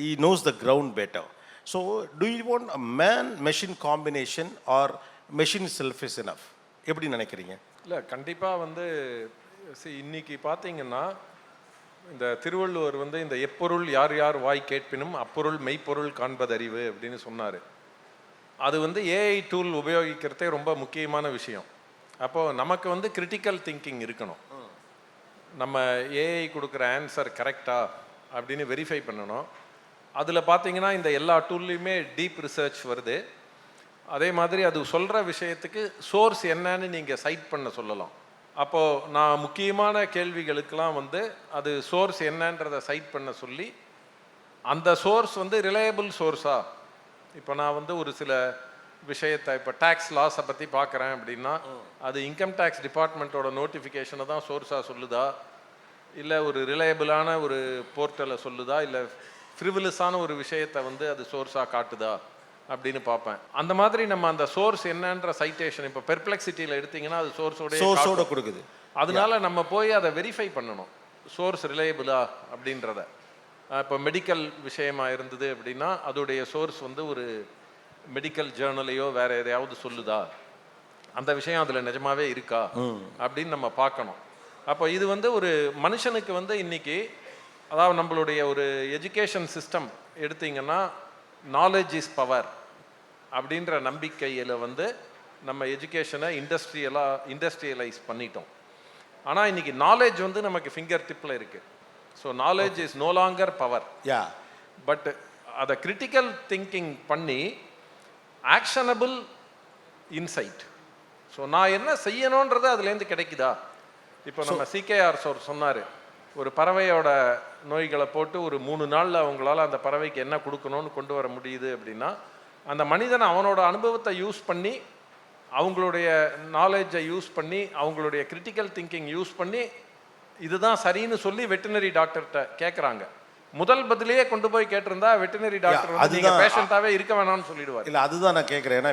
I knows the ground better. So do you want a man machine combination or machine self is enough? எப்படி நினைக்கிறீங்க? இல்லை, கண்டிப்பாக வந்து இன்னைக்கு பார்த்தீங்கன்னா இந்த திருவள்ளுவர் வந்து இந்த எப்பொருள் யார் யார் வாய் கேட்பினும் அப்பொருள் மெய்ப்பொருள் காண்பதறிவு அப்படின்னு சொன்னார். அது வந்து ஏஐ டூல் உபயோகிக்கிறதே ரொம்ப முக்கியமான விஷயம். அப்போது நமக்கு வந்து கிரிட்டிக்கல் திங்கிங் இருக்கணும். நம்ம ஏஐ கொடுக்குற ஆன்சர் கரெக்டா அப்படின்னு வெரிஃபை பண்ணணும். அதில் பார்த்தீங்கன்னா இந்த எல்லா டூல்லையுமே டீப் ரிசர்ச் வருது. அதே மாதிரி அது சொல்கிற விஷயத்துக்கு சோர்ஸ் என்னன்னு நீங்கள் சைட் பண்ண சொல்லலாம். அப்போது நான் முக்கியமான கேள்விகளுக்கெல்லாம் வந்து அது சோர்ஸ் என்னன்றதை சைட் பண்ண சொல்லி, அந்த சோர்ஸ் வந்து ரிலையபிள் சோர்ஸா. இப்போ நான் வந்து ஒரு சில விஷயத்தை இப்போ டேக்ஸ் லாஸை பற்றி பார்க்குறேன் அப்படின்னா அது இன்கம் டேக்ஸ் டிபார்ட்மெண்ட்டோட நோட்டிஃபிகேஷனை தான் சோர்ஸாக சொல்லுதா, இல்லை ஒரு ரிலையபிளான ஒரு போர்ட்டலை சொல்லுதா, இல்லை ஃப்ரிவிலஸான ஒரு விஷயத்தை வந்து அது சோர்ஸாக காட்டுதா அப்படின்னு பார்ப்பேன். அந்த மாதிரி நம்ம அந்த சோர்ஸ் என்னன்ற சைட்டேஷன் இப்போ பெர்ப்ளெக்சிட்டியில் எடுத்தீங்கன்னா அது சோர்ஸோட கொடுக்குது. அதனால நம்ம போய் அதை வெரிஃபை பண்ணணும், சோர்ஸ் ரிலையபிளா அப்படின்றத. இப்போ மெடிக்கல் விஷயமா இருந்தது அப்படின்னா அதோடைய சோர்ஸ் வந்து ஒரு மெடிக்கல் ஜேர்னலையோ வேற எதையாவது சொல்லுதா, அந்த விஷயம் அதில் நிஜமாவே இருக்கா அப்படின்னு நம்ம பார்க்கணும். அப்போ இது வந்து ஒரு மனுஷனுக்கு வந்து இன்னைக்கு, அதாவது நம்மளுடைய ஒரு எஜுகேஷன் சிஸ்டம் எடுத்தீங்கன்னா நாலேஜ் இஸ் பவர் அப்படின்ற நம்பிக்கையில் வந்து நம்ம எஜுகேஷனை இண்டஸ்ட்ரியலைஸ் பண்ணிட்டோம். ஆனால் இன்னைக்கு நாலேஜ் வந்து நமக்கு ஃபிங்கர் டிப்பில் இருக்குது. So knowledge is no longer power. But அதை கிரிட்டிக்கல் திங்கிங் பண்ணி ஆக்ஷனபிள் இன்சைட், ஸோ நான் என்ன செய்யணுன்றது அதுலேருந்து கிடைக்குதா. இப்போ நம்ம சிகேஆர் சொன்னார், ஒரு பறவையோட நோய்களை போட்டு ஒரு 3 நாளில் அவங்களால அந்த பறவைக்கு என்ன கொடுக்கணும்னு கொண்டு வர முடியுது அப்படின்னா, அந்த மனிதன் அவனோட அனுபவத்தை யூஸ் பண்ணி, அவங்களுடைய நாலேஜை யூஸ் பண்ணி, அவங்களுடைய கிரிட்டிக்கல் திங்கிங் யூஸ் பண்ணி இதுதான் சரின்னு சொல்லி வெட்டினரி டாக்டர்கிட்ட கேட்குறாங்க. முதல் பதிலையே கொண்டு போய் கேட்டிருந்தா வெட்டினரி டாக்டர் வந்து நீங்கள் பேஷண்ட்டாகவே இருக்க வேணாம்னு சொல்லிடுவார். இல்லை, அதுதான் நான் கேட்குறேன். ஏன்னா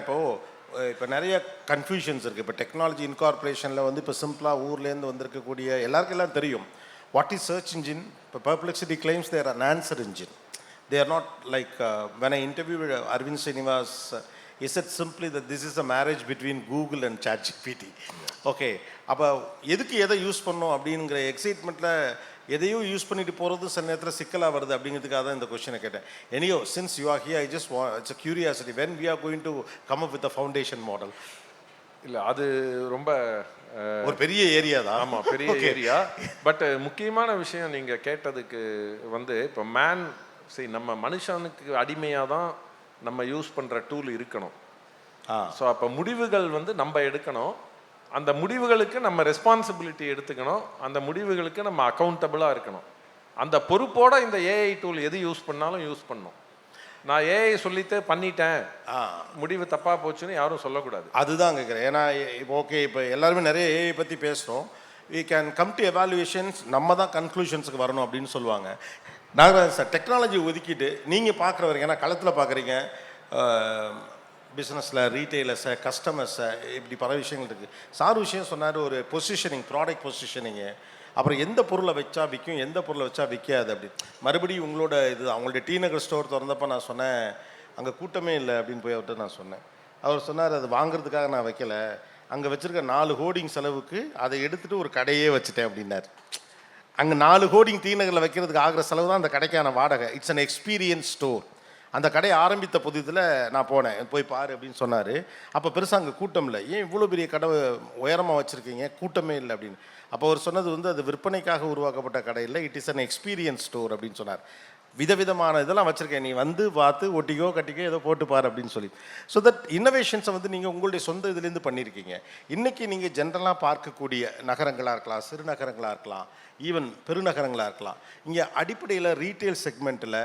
இப்போ நிறைய கன்ஃபியூஷன்ஸ் இருக்குது. இப்போ டெக்னாலஜி இன்கார்பரேஷனில் வந்து இப்போ சிம்பிளாக ஊர்லேருந்து வந்திருக்கக்கூடிய எல்லாருக்கும் எல்லாம் தெரியும் வாட் இஸ் சர்ச் இன்ஜின். இப்போ Perplexity claims their an answer engine. They are not like when I interviewed Arvind Srinivas, he said simply that this is a marriage between Google and ChatGPT. Okay, அப்போ எதுக்கு எதை use பண்ணோம் அப்படிங்கிற எக்ஸைட்மெண்ட்டில் எதையும் use பண்ணிட்டு போகிறது சில நேரத்தில் சிக்கலாக வருது அப்படிங்கிறதுக்காக தான் இந்த கொஸ்டினை கேட்டேன். Anyway since you are here, I just it's a curiosity when we are going to come up with a foundation model. இல்லை, அது ரொம்ப ஒரு பெரிய ஏரியா தான். ஆமாம், பெரிய ஏரியா. பட் முக்கியமான விஷயம் நீங்கள் கேட்டதுக்கு வந்து இப்போ நம்ம மனுஷனுக்கு அடிமையாக தான் நம்ம யூஸ் பண்ணுற டூல் இருக்கணும். ஸோ அப்போ முடிவுகள் வந்து நம்ம எடுக்கணும். அந்த முடிவுகளுக்கு நம்ம ரெஸ்பான்சிபிலிட்டி எடுத்துக்கணும், அந்த முடிவுகளுக்கு நம்ம அக்கௌண்டபிளாக இருக்கணும். அந்த பொறுப்போட இந்த ஏஐ டூல் எது யூஸ் பண்ணாலும் யூஸ் பண்ணணும். நான் ஏஐ சொல்லிட்டு பண்ணிட்டேன், முடிவு தப்பாக போச்சுன்னு யாரும் சொல்லக்கூடாது. அதுதான் கேட்குறேன். ஏன்னா இப்போ ஓகே, இப்போ எல்லாருமே நிறைய ஏஐ பற்றி பேசுகிறோம். we can come to evaluations, நம்ம தான் கன்க்ளூஷன்ஸுக்கு வரணும் அப்படின்னு சொல்லுவாங்க. நாகராஜ் சார், டெக்னாலஜி ஒதுக்கிட்டு நீங்கள் பார்க்குற வரைக்கும், ஏன்னா களத்தில் பார்க்குறீங்க, பிஸ்னஸில் ரீட்டெயிலர்ஸை, கஸ்டமர்ஸை, இப்படி பல விஷயங்கள் இருக்குது. சார் விஷயம் சொன்னார், ஒரு பொசிஷனிங், ப்ராடக்ட் பொசிஷனிங்கு, அப்புறம் எந்த பொருளை வச்சா விற்கும், எந்த பொருளை வச்சா விற்காது அப்படி. மறுபடியும் உங்களோட இது, அவங்களுடைய டி நகர் ஸ்டோர் திறந்தப்போ நான் சொன்னேன் அங்கே கூட்டமே இல்லை அப்படின்னு போய் அவர்கிட்ட நான் சொன்னேன். அவர் சொன்னார், அது வாங்குறதுக்காக நான் வைக்கல, அங்கே வச்சுருக்க 4 ஹோர்டிங் செலவுக்கு அதை எடுத்துகிட்டு ஒரு கடையே வச்சுட்டேன் அப்படின்னார். அங்கே 4 ஹோர்டிங் டி நகரில் வைக்கிறதுக்கு ஆகிற செலவு தான் அந்த கடைக்கான வாடகை. It's an experience store. அந்த கடையை ஆரம்பித்த புதியத்தில் நான் போனேன், போய் பாரு அப்படின்னு சொன்னார். அப்போ பெருசாக அங்கே கூட்டம் இல்லை. ஏன் இவ்வளோ பெரிய கடை உயரமாக வச்சுருக்கீங்க, கூட்டமே இல்லை அப்படின்னு. அப்போ அவர் சொன்னது வந்து அது விற்பனைக்காக உருவாக்கப்பட்ட கடை இல்லை, it is an experience store அப்படின்னு சொன்னார். விதவிதமான இதெல்லாம் வச்சுருக்கேன், நீ வந்து பார்த்து ஒட்டிக்கோ கட்டிக்கோ ஏதோ போட்டு பாரு அப்படின்னு சொல்லி. ஸோ தட் இன்னோவேஷன்ஸை வந்து நீங்கள் உங்களுடைய சொந்த இதுலேருந்து பண்ணியிருக்கீங்க. இன்றைக்கி நீங்கள் ஜென்ரலாக பார்க்கக்கூடிய நகரங்களாக இருக்கலாம், சிறுநகரங்களாக இருக்கலாம், ஈவன் பெருநகரங்களாக இருக்கலாம், இங்கே அடிப்படையில் ரீட்டெயில் செக்மெண்ட்டில்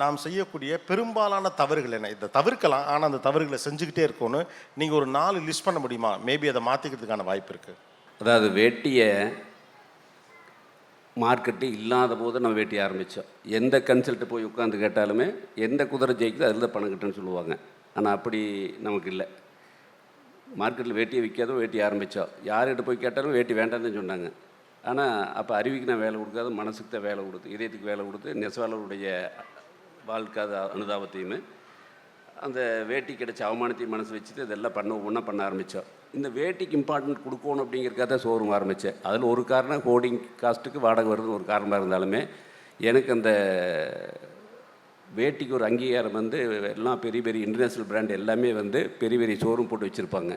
நாம் செய்யக்கூடிய பெரும்பாலான தவறுகள் என்ன? இதை தவிர்க்கலாம், ஆனால் அந்த தவறுகளை செஞ்சுக்கிட்டே இருக்கணும். நீங்கள் ஒரு 4 லிஸ்ட் பண்ண முடியுமா? மேபி அதை மாற்றிக்கிறதுக்கான வாய்ப்பு இருக்குது. அதாவது வேட்டியை மார்க்கெட்டு இல்லாத போது நம்ம வேட்டி ஆரம்பித்தோம். எந்த கன்சல்ட்டு போய் உட்காந்து கேட்டாலுமே எந்த குதிரை ஜெயிக்குது அதில் தான் பணம் கட்டுன்னு சொல்லுவாங்க. ஆனால் அப்படி நமக்கு இல்லை. மார்க்கெட்டில் வேட்டியை விற்காத வேட்டி ஆரம்பித்தோம். யார்கிட்ட போய் கேட்டாலும் வேட்டி வேண்டாம்னு சொன்னாங்க. ஆனால் அப்போ அறிவுக்கு நான் வேலை கொடுக்காத, மனசுக்கு தான் வேலை கொடுத்து, இதயத்துக்கு வேலை கொடுத்து, நெசவாளருடைய வாழ்க்கை அனுதாபத்தையுமே அந்த வேட்டி கிடைச்ச அவமானத்தையும் மனசு வச்சுட்டு இதெல்லாம் ஒன்றா பண்ண ஆரம்பித்தோம். இந்த வேட்டிக்கு இம்பார்ட்டன்ட் கொடுக்கணும் அப்படிங்கிறக்காக தான் ஷோரூம் ஆரம்பித்தேன். அதில் ஒரு காரணம் ஹோர்டிங் காஸ்ட்டுக்கு வாடகை வருதுன்னு ஒரு காரணமாக இருந்தாலுமே எனக்கு அந்த வேட்டிக்கு ஒரு அங்கீகாரம் வந்து எல்லாம் பெரிய பெரிய இன்டர்நேஷ்னல் பிராண்ட் எல்லாமே வந்து பெரிய பெரிய ஷோரூம் போட்டு வச்சுருப்பாங்க.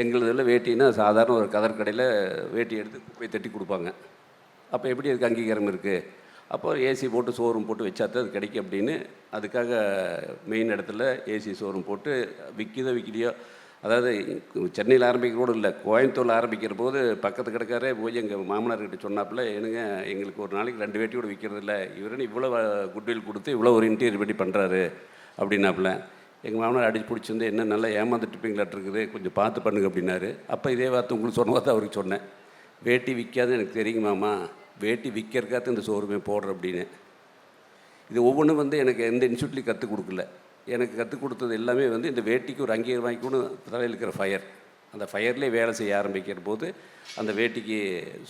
எங்களதில் வேட்டின்னா சாதாரண ஒரு கதர் கடையில் வேட்டி எடுத்து போய் தட்டி கொடுப்பாங்க. அப்போ எப்படி அதுக்கு அங்கீகாரம் இருக்குது? அப்போ ஏசி போட்டு ஷோரூம் போட்டு வச்சாத்தான் அது கிடைக்கும் அப்படின்னு அதுக்காக மெயின் இடத்துல ஏசி ஷோரூம் போட்டு விற்கிலையோ, அதாவது சென்னையில் ஆரம்பிக்கிறோடு இல்லை, கோயம்புத்தூரில் ஆரம்பிக்கிற போது பக்கத்து கடைக்காரே போய் எங்கள் மாமனார்கிட்ட சொன்னாப்புல, என்னங்க எங்களுக்கு ஒரு நாளைக்கு 2 வேட்டியோடு விற்கிறது இல்லை, இவருன்னு இவ்வளோ குட்வில் கொடுத்து இவ்வளோ ஒரு இன்டீரியர் வேட்டி பண்ணுறாரு அப்படின்னாப்புல. எங்கள் மாமனார் அடிச்சு பிடிச்சிருந்து, என்ன நல்லா ஏமாந்துட்டுப்பீங்களாட்டு இருக்குது, கொஞ்சம் பார்த்து பண்ணுங்க அப்படின்னாரு. அப்போ இதே வார்த்தை உங்களுக்கு சொன்ன வார்த்தை அவருக்கு சொன்னேன், வேட்டி விற்காது எனக்கு தெரியுமாம்மா, வேட்டி விற்கிறக்காத்து இந்த ஷோரூமே போடுற அப்படின்னு. இது ஒவ்வொன்றும் வந்து எனக்கு எந்த இன்ஸ்டியூட்லேயும் கற்றுக் கொடுக்கல. எனக்கு கற்றுக் கொடுத்தது எல்லாமே வந்து இந்த வேட்டிக்கு ஒரு அங்கீகாரம் வாங்கிக்கணும். தலையில் இருக்கிற ஃபயர், அந்த ஃபயர்லேயே வேலை செய்ய ஆரம்பிக்கிற போது அந்த வேட்டிக்கு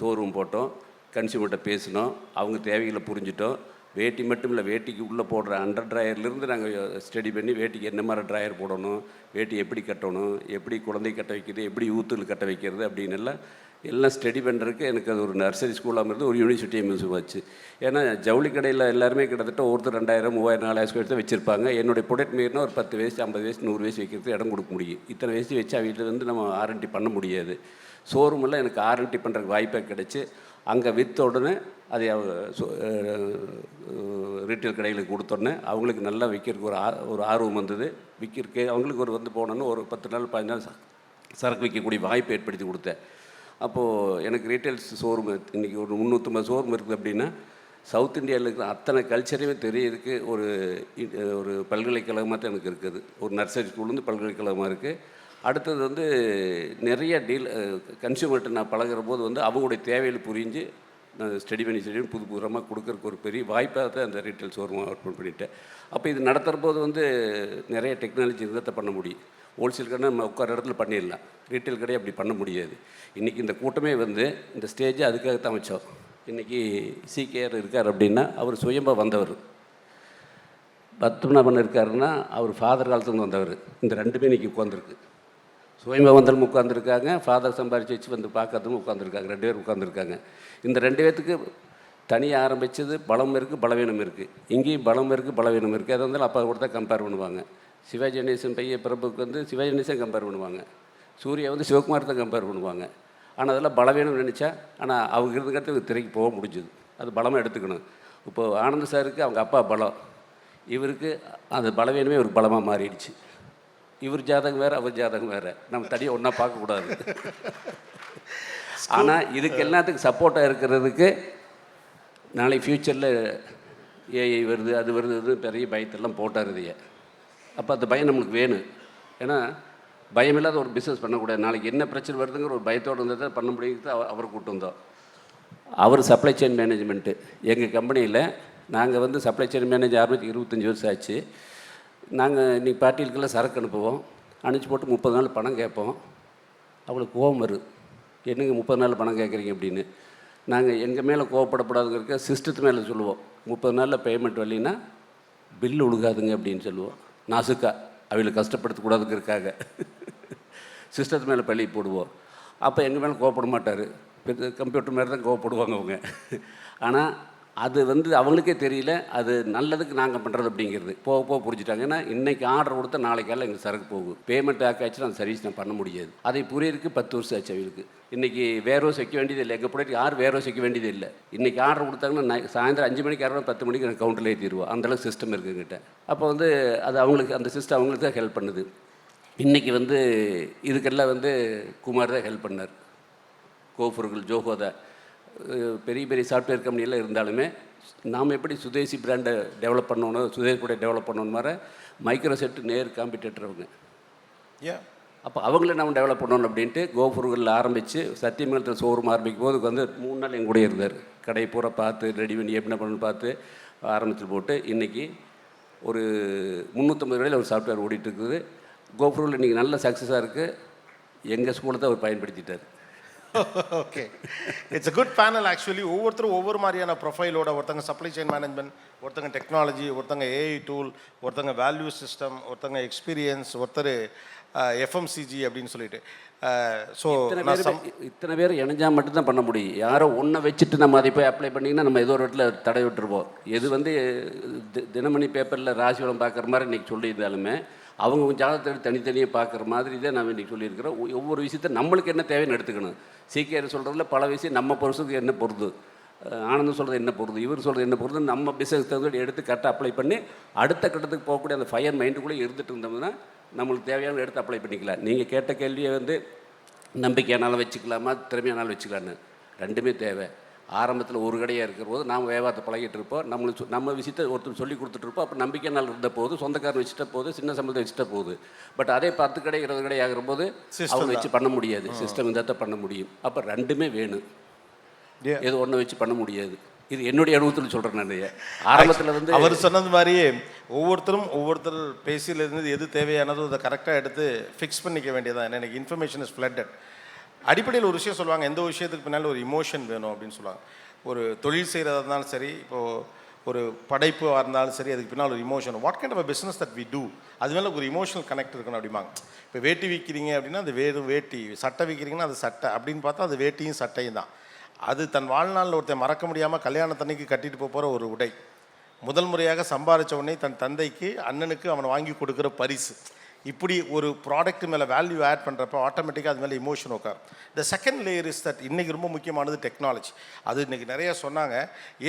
ஷோரூம் போட்டோம், கன்சியூமர்கிட்ட பேசினோம், அவங்க தேவைகளை புரிஞ்சிட்டோம். வேட்டி மட்டும் இல்லை, வேட்டிக்கு உள்ளே போடுற அண்டர் ட்ராயர்லேருந்து நாங்கள் ஸ்டடி பண்ணி வேட்டிக்கு என்ன மாதிரி ட்ராயர் போடணும், வேட்டி எப்படி கட்டணும், எப்படி குழந்தை கட்ட வைக்கிறது, எப்படி யூத்தில் கட்ட வைக்கிறது அப்படின்னு எல்லாம் ஸ்டடி பண்ணுறதுக்கு எனக்கு அது ஒரு நர்சரி ஸ்கூலாக இருந்து ஒரு யூனிவர்சிட்டி மியூசியம் வச்சு. ஏன்னா ஜவுளி கடையில் எல்லாருமே கிட்டத்தட்ட ஒருத்தர் 2000, 3000, 4000 ஸ்கொயர் தான் வச்சுருப்பாங்க. என்னுடைய ப்ரொடக்ட் மீறினா ஒரு 10 வேஸ்ட், 50 வேஸ்ட், 100 வேஸ்ட் வைக்கிறதுக்கு இடம் கொடுக்க முடியும். இத்தனை வேஸ்ட்டு வச்சு வீட்டில் வந்து நம்ம ஆர்என்டி பண்ண முடியாது. ஷோரூமெல்லாம் எனக்கு ஆர்என்டி பண்ணுறதுக்கு வாய்ப்பாக கிடச்சி அங்கே விற்ற உடனே அதை ரீட்டெயில் கடைகளுக்கு கொடுத்தோடனே அவங்களுக்கு நல்லா விற்கிறதுக்கு ஒரு ஆர்வம் வந்தது. விற்கிறதுக்கு அவங்களுக்கு ஒரு வந்து போனோன்னு ஒரு 10 நாள் 15 நாள் சரக்கு விற்கக்கூடிய வாய்ப்பு ஏற்படுத்தி கொடுத்தேன். அப்போது எனக்கு ரீட்டைல்ஸ் ஷோரூம் இன்றைக்கி ஒரு 350 ஷோரூம் இருக்குது அப்படின்னா சவுத் இந்தியாவில் இருக்கிற அத்தனை கல்ச்சரையுமே தெரியறதுக்கு ஒரு பல்கலைக்கழகமாக தான் எனக்கு இருக்குது. ஒரு நர்சரி ஸ்கூல்லேருந்து பல்கலைக்கழகமாக இருக்குது. அடுத்தது வந்து நிறைய கன்சியூமர்கிட்ட நான் பழகிற போது வந்து அவங்களுடைய தேவைகளை புரிஞ்சு நான் ஸ்டடி பண்ணி புதுப்புறமாக கொடுக்கறதுக்கு ஒரு பெரிய வாய்ப்பாக தான் அந்த ரீட்டைல் ஷோரூமாக ஓப்பன் பண்ணிட்டேன். அப்போ இது நடத்துகிற போது வந்து நிறைய டெக்னாலஜி இருந்தால் பண்ண முடியும். ஹோல்சேல் கடை நம்ம உட்கார இடத்துல பண்ணிடலாம், ரீட்டைல் கடையை அப்படி பண்ண முடியாது. இன்றைக்கி இந்த கூட்டமே வந்து இந்த ஸ்டேஜை அதுக்காகத்தான் வச்சோம். இன்றைக்கி சிகேஆர் இருக்கார் அப்படின்னா அவர் சுயமாக வந்தவர். பத்மநாபன் இருக்காருன்னா அவர் ஃபாதர் காலத்துலேருந்து வந்தவர். இந்த 2 இன்றைக்கி உட்காந்துருக்கு. சுயமாக வந்தவங்க உட்காந்துருக்காங்க, ஃபாதர் சம்பாரித்து வச்சு வந்து பார்க்கறதும் உட்காந்துருக்காங்க. 2 பேர் உட்காந்துருக்காங்க. இந்த 2 பேர்த்துக்கு தனியாக ஆரம்பித்தது பலம் இருக்குது, பலவீனம் இருக்குது. இங்கேயும் பலம் இருக்குது, பலவீனம் இருக்குது. அதை வந்து அப்பா கூட தான் கம்பேர் பண்ணுவாங்க. சிவாஜி கணேசன் பையன் பிரபுக்கு வந்து சிவாஜி கணேசன் கம்பேர் பண்ணுவாங்க, சூர்யா வந்து சிவகுமார் தான் கம்பேர் பண்ணுவாங்க. ஆனால் அதெல்லாம் பலவீனம் நினச்சா, ஆனால் அவங்க இருந்துக்கிட்டு திரைக்கு போக முடிஞ்சுது. அது பலமாக எடுத்துக்கணும். இப்போது ஆனந்த் சாருக்கு அவங்க அப்பா பலம், இவருக்கு அந்த பலவீனமே ஒரு பலமாக மாறிடுச்சு. இவர் ஜாதகம் வேறு, அவர் ஜாதகம் வேறு, நம்ம தனியாக ஒன்றா பார்க்கக்கூடாது. ஆனால் இதுக்கு எல்லாத்துக்கும் சப்போர்ட்டாக இருக்கிறதுக்கு நாளைக்கு ஃப்யூச்சரில் ஏஐ வருது, அது வருது, பெரிய பயத்தெல்லாம் போட்டார் இதைய. அப்போ அந்த பயம் நம்மளுக்கு வேணும். ஏன்னா பயமில்லாத ஒரு பிஸ்னஸ் பண்ணக்கூடாது. நாளைக்கு என்ன பிரச்சனை வருதுங்கிற ஒரு பயத்தோடு இருந்ததை பண்ண முடியுது. அவரை கூப்பிட்டு வந்தோம். அவர் சப்ளை செயின் மேனேஜ்மெண்ட்டு. எங்கள் கம்பெனியில் நாங்கள் வந்து சப்ளை செயின் மேனேஜ் ஆரம்பிச்சு 25 வருஷம் ஆச்சு. நாங்கள் இன்றைக்கி பார்ட்டிகளுக்கெல்லாம் சரக்கு அனுப்புவோம், அனுப்பிச்சி போட்டு 30 நாள் பணம் கேட்போம். அவளுக்கு கோவம் வரும், என்னங்க 30 நாள் பணம் கேட்குறீங்க அப்படின்னு. நாங்கள் எங்கள் மேலே கோவப்படக்கூடாதுங்கிறக்க சிஸ்டத்து மேலே சொல்லுவோம், 30 நாளில் பேமெண்ட் வரலைன்னா பில்லு ஒழுகாதுங்க அப்படின்னு சொல்லுவோம். நாசுக்கா அவளை கஷ்டப்படுத்தக்கூடாதுங்கிறதுக்காக சிஸ்டத்து மேலே பள்ளி போடுவோம். அப்போ எங்கள் மேலே கோவப்பட மாட்டார், கம்ப்யூட்டர் மேலே தான் கோவப்படுவாங்க அவங்க. ஆனால் அது வந்து அவங்களுக்கே தெரியல அது நல்லதுக்கு நாங்கள் பண்ணுறது அப்படிங்கிறது. போக போக புரிஞ்சுட்டாங்க. ஏன்னா இன்றைக்கி ஆர்டர் கொடுத்தா நாளைக்கால எங்களுக்கு சரக்கு போகும், பேமெண்ட் ஆக்காச்சுன்னா அந்த சர்வீஸ் நான் பண்ண முடியாது. அதை புரியறதுக்கு 10 வருஷம் ஆச்சு அவங்களுக்கு. இன்றைக்கி வேரோஸ் வைக்க வேண்டியது இல்லை, எங்கள் ப்ராடக்ட் யாரும் வேரோஸ் வைக்க வேண்டியது இல்லை. இன்றைக்கி ஆர்டர் கொடுத்தாங்கன்னா சாயந்தரம் 5 மணிக்கு 10 மணிக்கு எனக்கு கவுண்டரில் ஏற்றிடுவோம். அந்தளவுக்கு சிஸ்டம் இருக்குங்கிட்ட. அப்போ வந்து அது அவங்களுக்கு, அந்த சிஸ்டம் அவங்களுக்கு தான் ஹெல்ப் பண்ணுது. இன்றைக்கி வந்து இதுக்கெல்லாம் வந்து குமார் தான் ஹெல்ப் பண்ணார். கோஃபுர்கள், ஜோஹோதா, பெரிய பெரிய சாஃப்ட்வேர் கம்பெனியெல்லாம் இருந்தாலுமே நாம் எப்படி சுதேசி பிராண்டை டெவலப் பண்ணணும், சுதேசி கூட டெவலப் பண்ணணும் மாதிரி மைக்ரோசெட் நேர் காம்படிட்டர் அவங்க. அப்போ அவங்கள நம்ம டெவலப் பண்ணணும் அப்படின்ட்டு கோஃபுர்களில் ஆரம்பித்து சத்தியமங்கலத்தில் ஷோரூம் ஆரம்பிக்கும் போது வந்து 3 நாள் எங்கள் கூட இருந்தார். கடையை பூரா பார்த்து ரெடி பண்ணி எப்படி பண்ணணும்னு பார்த்து ஆரம்பித்து போட்டு இன்றைக்கி ஒரு 350 ரூபாயில் ஒரு சாஃப்ட்வேர் ஓடிட்டுருக்குது. கோஃபுர்களில் இன்றைக்கி நல்ல சக்ஸஸாக இருக்குது. எங்கள் ஸ்கூலை தான் அவர் பயன்படுத்திட்டார். Okay, it's a good panel actually. ஒவ்வொருத்தரும் ஒவ்வொரு மாதிரியான ப்ரொஃபைலோட, ஒருத்தங்க சப்ளை செயின் மேனேஜ்மெண்ட், ஒருத்தங்க டெக்னாலஜி, ஒருத்தங்க ஏஐ டூல், ஒருத்தங்க வேல்யூ சிஸ்டம், ஒருத்தங்க எக்ஸ்பீரியன்ஸ், ஒருத்தர் எஃப்எம்சிஜி அப்படின்னு சொல்லிட்டு. ஸோ இத்தனை பேர் இணைஞ்சா மட்டும்தான் பண்ண முடியும். யாரோ ஒன்றை வச்சுட்டு நம்ம அதை போய் அப்ளை பண்ணிங்கன்னா நம்ம ஏதோ ஒரு இடத்துல தடை விட்டுருப்போம். எது வந்து தினமணி பேப்பரில் ராசிவலம் பார்க்குற மாதிரி இன்றைக்கி சொல்லியிருந்தாலுமே அவங்க ஜாதகத்தை தனித்தனியாக பார்க்குற மாதிரி தான் நான் இன்றைக்கி சொல்லியிருக்கிறோம். ஒவ்வொரு விஷயத்தை நம்மளுக்கு என்ன தேவைன்னு எடுத்துக்கணும். சீக்கிரம் சொல்கிறதுல பல விஷயம் நம்ம பொருசுக்கு என்ன பொருது, ஆனந்தம் சொல்கிறது என்ன பொருது, இவர் சொல்கிறது என்ன பொருது, நம்ம பிஸ்னஸ் தகுந்த எடுத்து கரெக்டாக அப்ளை பண்ணி அடுத்த கட்டத்துக்கு போகக்கூடிய அந்த ஃபயர் மைண்டுக்குள்ளே இருந்துட்டு இருந்தோம்னா நம்மளுக்கு தேவையான எடுத்து அப்ளை பண்ணிக்கலாம். நீங்கள் கேட்ட கேள்வியை வந்து நம்பிக்கையானாலும் வச்சுக்கலாமா, திறமையானாலும் வச்சுக்கலான்னு, ரெண்டுமே தேவை. ஆரம்பத்தில் ஒரு கடையாக இருக்கிற போது நாம் வியாபாரத்தை பழகிட்டு இருப்போம், நம்ம விஷயத்தை ஒருத்தர் சொல்லி கொடுத்துட்ருப்போம். அப்போ நம்பிக்கை நாள் இருந்த போது சொந்தக்காரன் வச்சுட்ட போது, சின்ன சம்பளத்தை வச்சுட்ட போது. பட் அதே 10 கடை 20 கடை ஆகிற போது அவங்க வச்சு பண்ண முடியாது. சிஸ்டம் இருந்தால் தான் பண்ண முடியும். அப்போ ரெண்டுமே வேணும், ஏதோ ஒன்று வச்சு பண்ண முடியாது. இது என்னுடைய அனுபவத்தில் சொல்கிறேன் நான். ஆரம்பத்தில் வந்து அவர் சொன்னது மாதிரியே ஒவ்வொருத்தர் பேசியிலிருந்து எது தேவையானதோ அதை கரெக்டாக எடுத்து ஃபிக்ஸ் பண்ணிக்க வேண்டியதான். எனக்கு இன்ஃபர்மேஷன் இஸ் ஃப்ளட்டட். அடிப்படையில் ஒரு விஷயம் சொல்லுவாங்க, எந்த விஷயத்துக்கு பின்னால் ஒரு இமோஷன் வேணும் அப்படின்னு சொல்லுவாங்க. ஒரு தொழில் செய்கிறதா இருந்தாலும் சரி, இப்போது ஒரு படைப்பாக இருந்தாலும் சரி, அதுக்கு பின்னால் ஒரு இமோஷன். What kind of a business that we do, அது மேலே ஒரு இமோஷனல் கனெக்ட் இருக்கணும் அப்படிம்பாங்க. இப்போ வேட்டி விற்கிறீங்க அப்படின்னா அது வேட்டி, சட்டை விற்கிறீங்கன்னா அது சட்டை அப்படின்னு பார்த்தா அது வேட்டியும் சட்டையும் தான். அது தன் வாழ்நாளில் ஒருத்தர் மறக்க முடியாமல் கல்யாணத்தன்னைக்கு கட்டிட்டு போகிற ஒரு உடை. முதல் முறையாக சம்பாதிச்ச உடனே தன் தந்தைக்கு அண்ணனுக்கு அவனை வாங்கி கொடுக்குற பரிசு. இப்படி ஒரு ப்ராடக்ட் மேலே வேல்யூ ஆட் பண்ணுறப்ப ஆட்டோமேட்டிக்காக அது மேலே இமோஷன் உட்கார். The second layer is that இன்றைக்கி ரொம்ப முக்கியமானது டெக்னாலஜி. அது இன்றைக்கி நிறைய சொன்னாங்க.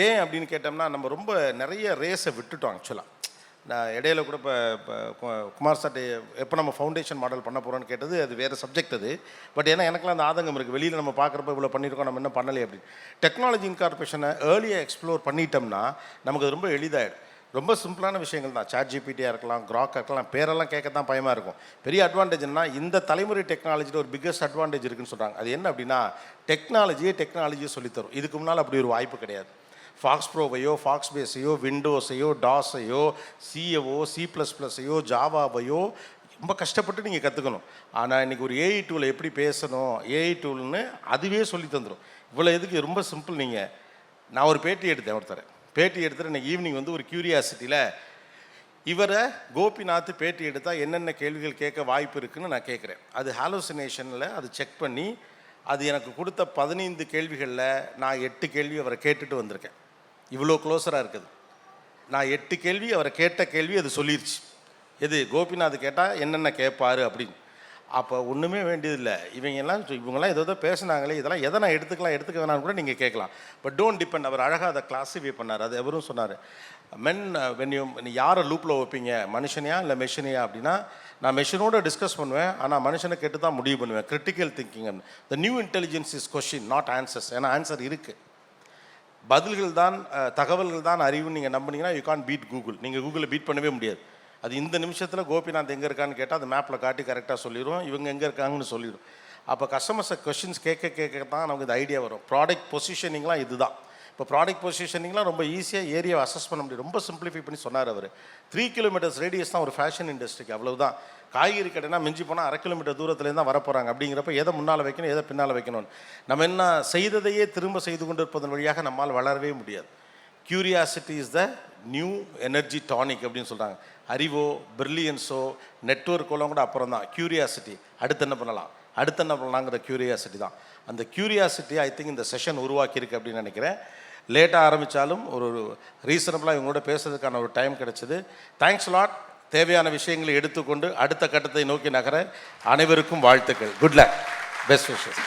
ஏன் அப்படின்னு கேட்டோம்னா நம்ம ரொம்ப நிறைய ரேஸை விட்டுட்டோம் ஆக்சுவலாக. நான் இடையில கூட இப்போ குமார் சார்ட்டு எப்போ நம்ம ஃபவுண்டேஷன் மாடல் பண்ண போகிறோன்னு கேட்டது, அது வேறு சப்ஜெக்ட் அது. பட் ஏன்னா எனக்குலாம் அந்த ஆதங்கம் இருக்குது, வெளியில் நம்ம பார்க்குறப்ப இவ்வளோ பண்ணியிருக்கோம், நம்ம என்ன பண்ணலை அப்படின்னு. டெக்னாலஜி இன்கார்பரேஷனை ஏர்லியாக எக்ஸ்ப்ளோர் பண்ணிட்டோம்னா நமக்கு அது ரொம்ப எளிதாகிடும். ரொம்ப சிம்பிளான விஷயங்கள் தான். சாட் ஜிபிடியாக இருக்கலாம், கிராக்காக இருக்கலாம், பேரெல்லாம் கேட்க தான் பயமாக இருக்கும். பெரிய அட்வான்டேஜ்னா இந்த தலைமுறை டெக்னாலஜியில் ஒரு பிக்கஸ்ட் அட்வான்டேஜ் இருக்குதுன்னு சொல்கிறாங்க. அது என்ன அப்படின்னா டெக்னாலஜியை சொல்லித்தரும். இதுக்கு முன்னால் அப்படி ஒரு வாய்ப்பு கிடையாது. ஃபாக்ஸ் ப்ரோவையோ, ஃபாக்ஸ் பேஸையோ, விண்டோஸையோ, டாஸையோ, சிஏஓ, C++ஐயோ, ஜாவாவையோ ரொம்ப கஷ்டப்பட்டு நீங்கள் கற்றுக்கணும். ஆனால் இன்றைக்கி ஒரு ஏஐ டூலை எப்படி பேசணும், ஏஐ டூல்னு அதுவே சொல்லி தந்துடும். இவ்வளோ எதுக்கு, ரொம்ப சிம்பிள். நான் ஒரு பேட்டி எடுத்துகிட்டு இன்றைக்கி ஈவினிங் வந்து ஒரு க்யூரியாசிட்டியில் இவரை கோபிநாத் பேட்டி எடுத்தால் என்னென்ன கேள்விகள் கேட்க வாய்ப்பு இருக்குதுன்னு நான் கேட்குறேன். அது ஹாலோசினேஷனில் அது செக் பண்ணி அது எனக்கு கொடுத்த 15 கேள்விகளில் நான் 8 கேள்வி அவரை கேட்டுட்டு வந்திருக்கேன். இவ்வளோ க்ளோஸராக இருக்குது. நான் 8 கேள்வி அவரை கேட்ட கேள்வி அது சொல்லிருச்சு. எது கோபிநாத் கேட்டால் என்னென்ன கேட்பார் அப்படின்னு. அப்போ ஒன்றுமே வேண்டியதில்லை. இவங்கெல்லாம் ஏதோ பேசுனாங்களே, இதெல்லாம் எதை நான் எடுத்துக்க வேணாம்னு கூட நீங்கள் கேட்கலாம். But don't depend. அவர் அழகாக அதை கிளாஸிஃபை பண்ணார். அது அவரும் சொன்னார், மென் நீ யாரை லூப்பில் வைப்பீங்க, மனுஷனையா இல்லை மெஷினையா அப்படின்னா, நான் மெஷினோட டிஸ்கஸ் பண்ணுவேன், ஆனால் மனுஷனை கேட்டு தான் முடிவு பண்ணுவேன். Critical thinking. The new intelligence is question, not answers. ஏன்னா ஆன்சர் இருக்குது. பதில்கள் தான், தகவல்கள் தான் அறிவுன்னு நீங்கள் நம்பினீங்கன்னா யூ கான் பீட் கூகுள். நீங்கள் கூகுளை பீட் பண்ணவே முடியாது. அது இந்த நிமிஷத்தில் கோபிநாத் எங்கே இருக்கான்னு கேட்டால் அது மேப்பில் காட்டி கரெக்டாக சொல்லிடுவோம், இவங்க எங்கே இருக்காங்கன்னு சொல்லிடும். அப்போ கஸ்டமர்ஸை கொஷின்ஸ் கேட்க தான் நமக்கு இந்த ஐடியா வரும். ப்ராடக்ட் பொசிஷனிங்லாம் இதுதான். இப்போ ப்ராடக்ட் பொசிஷனிங்லாம் ரொம்ப ஈஸியாக ஏரியாவை அசஸ் பண்ண முடியும். ரொம்ப சிம்பிளிஃபை பண்ணி சொன்னார் அவர். 3 கிலோமீட்டர்ஸ் ரேடியஸ் தான் ஒரு ஃபேஷன் இண்டஸ்ட்ரிக்கு, அவ்வளவுதான். காய்கறி கடைனா மிஞ்சி போனால் 1/2 கிலோமீட்டர் தூரத்துலேருந்து தான் வரப்போகிறாங்க. அப்படிங்கிறப்ப எதை முன்னால் வைக்கணும், எதை பின்னால் வைக்கணும்னு நம்ம என்ன செய்ததையே திரும்ப செய்து கொண்டு இருப்பதன் வழியாக நம்மால் வளரவே முடியாது. Curiosity is the new energy tonic அப்படின்னு சொல்கிறாங்க. அறிவோ பிரில்லியன்ஸோ நெட்வொர்க்கோலாம் கூட அப்புறம் தான். கியூரியாசிட்டி, அடுத்து என்ன பண்ணலாங்கிற கியூரியாசிட்டி தான். அந்த கியூரியாசிட்டி ஐ திங்க் இந்த செஷன் உருவாக்கியிருக்கு அப்படின்னு நினைக்கிறேன். லேட்டாக ஆரம்பித்தாலும் ஒரு ரீசனபிளாக இவங்களோட பேசுறதுக்கான ஒரு டைம் கிடைச்சிது. Thanks lot. தேவையான விஷயங்களை எடுத்துக்கொண்டு அடுத்த கட்டத்தை நோக்கி நகர அனைவருக்கும் வாழ்த்துக்கள். Good luck, best wishes.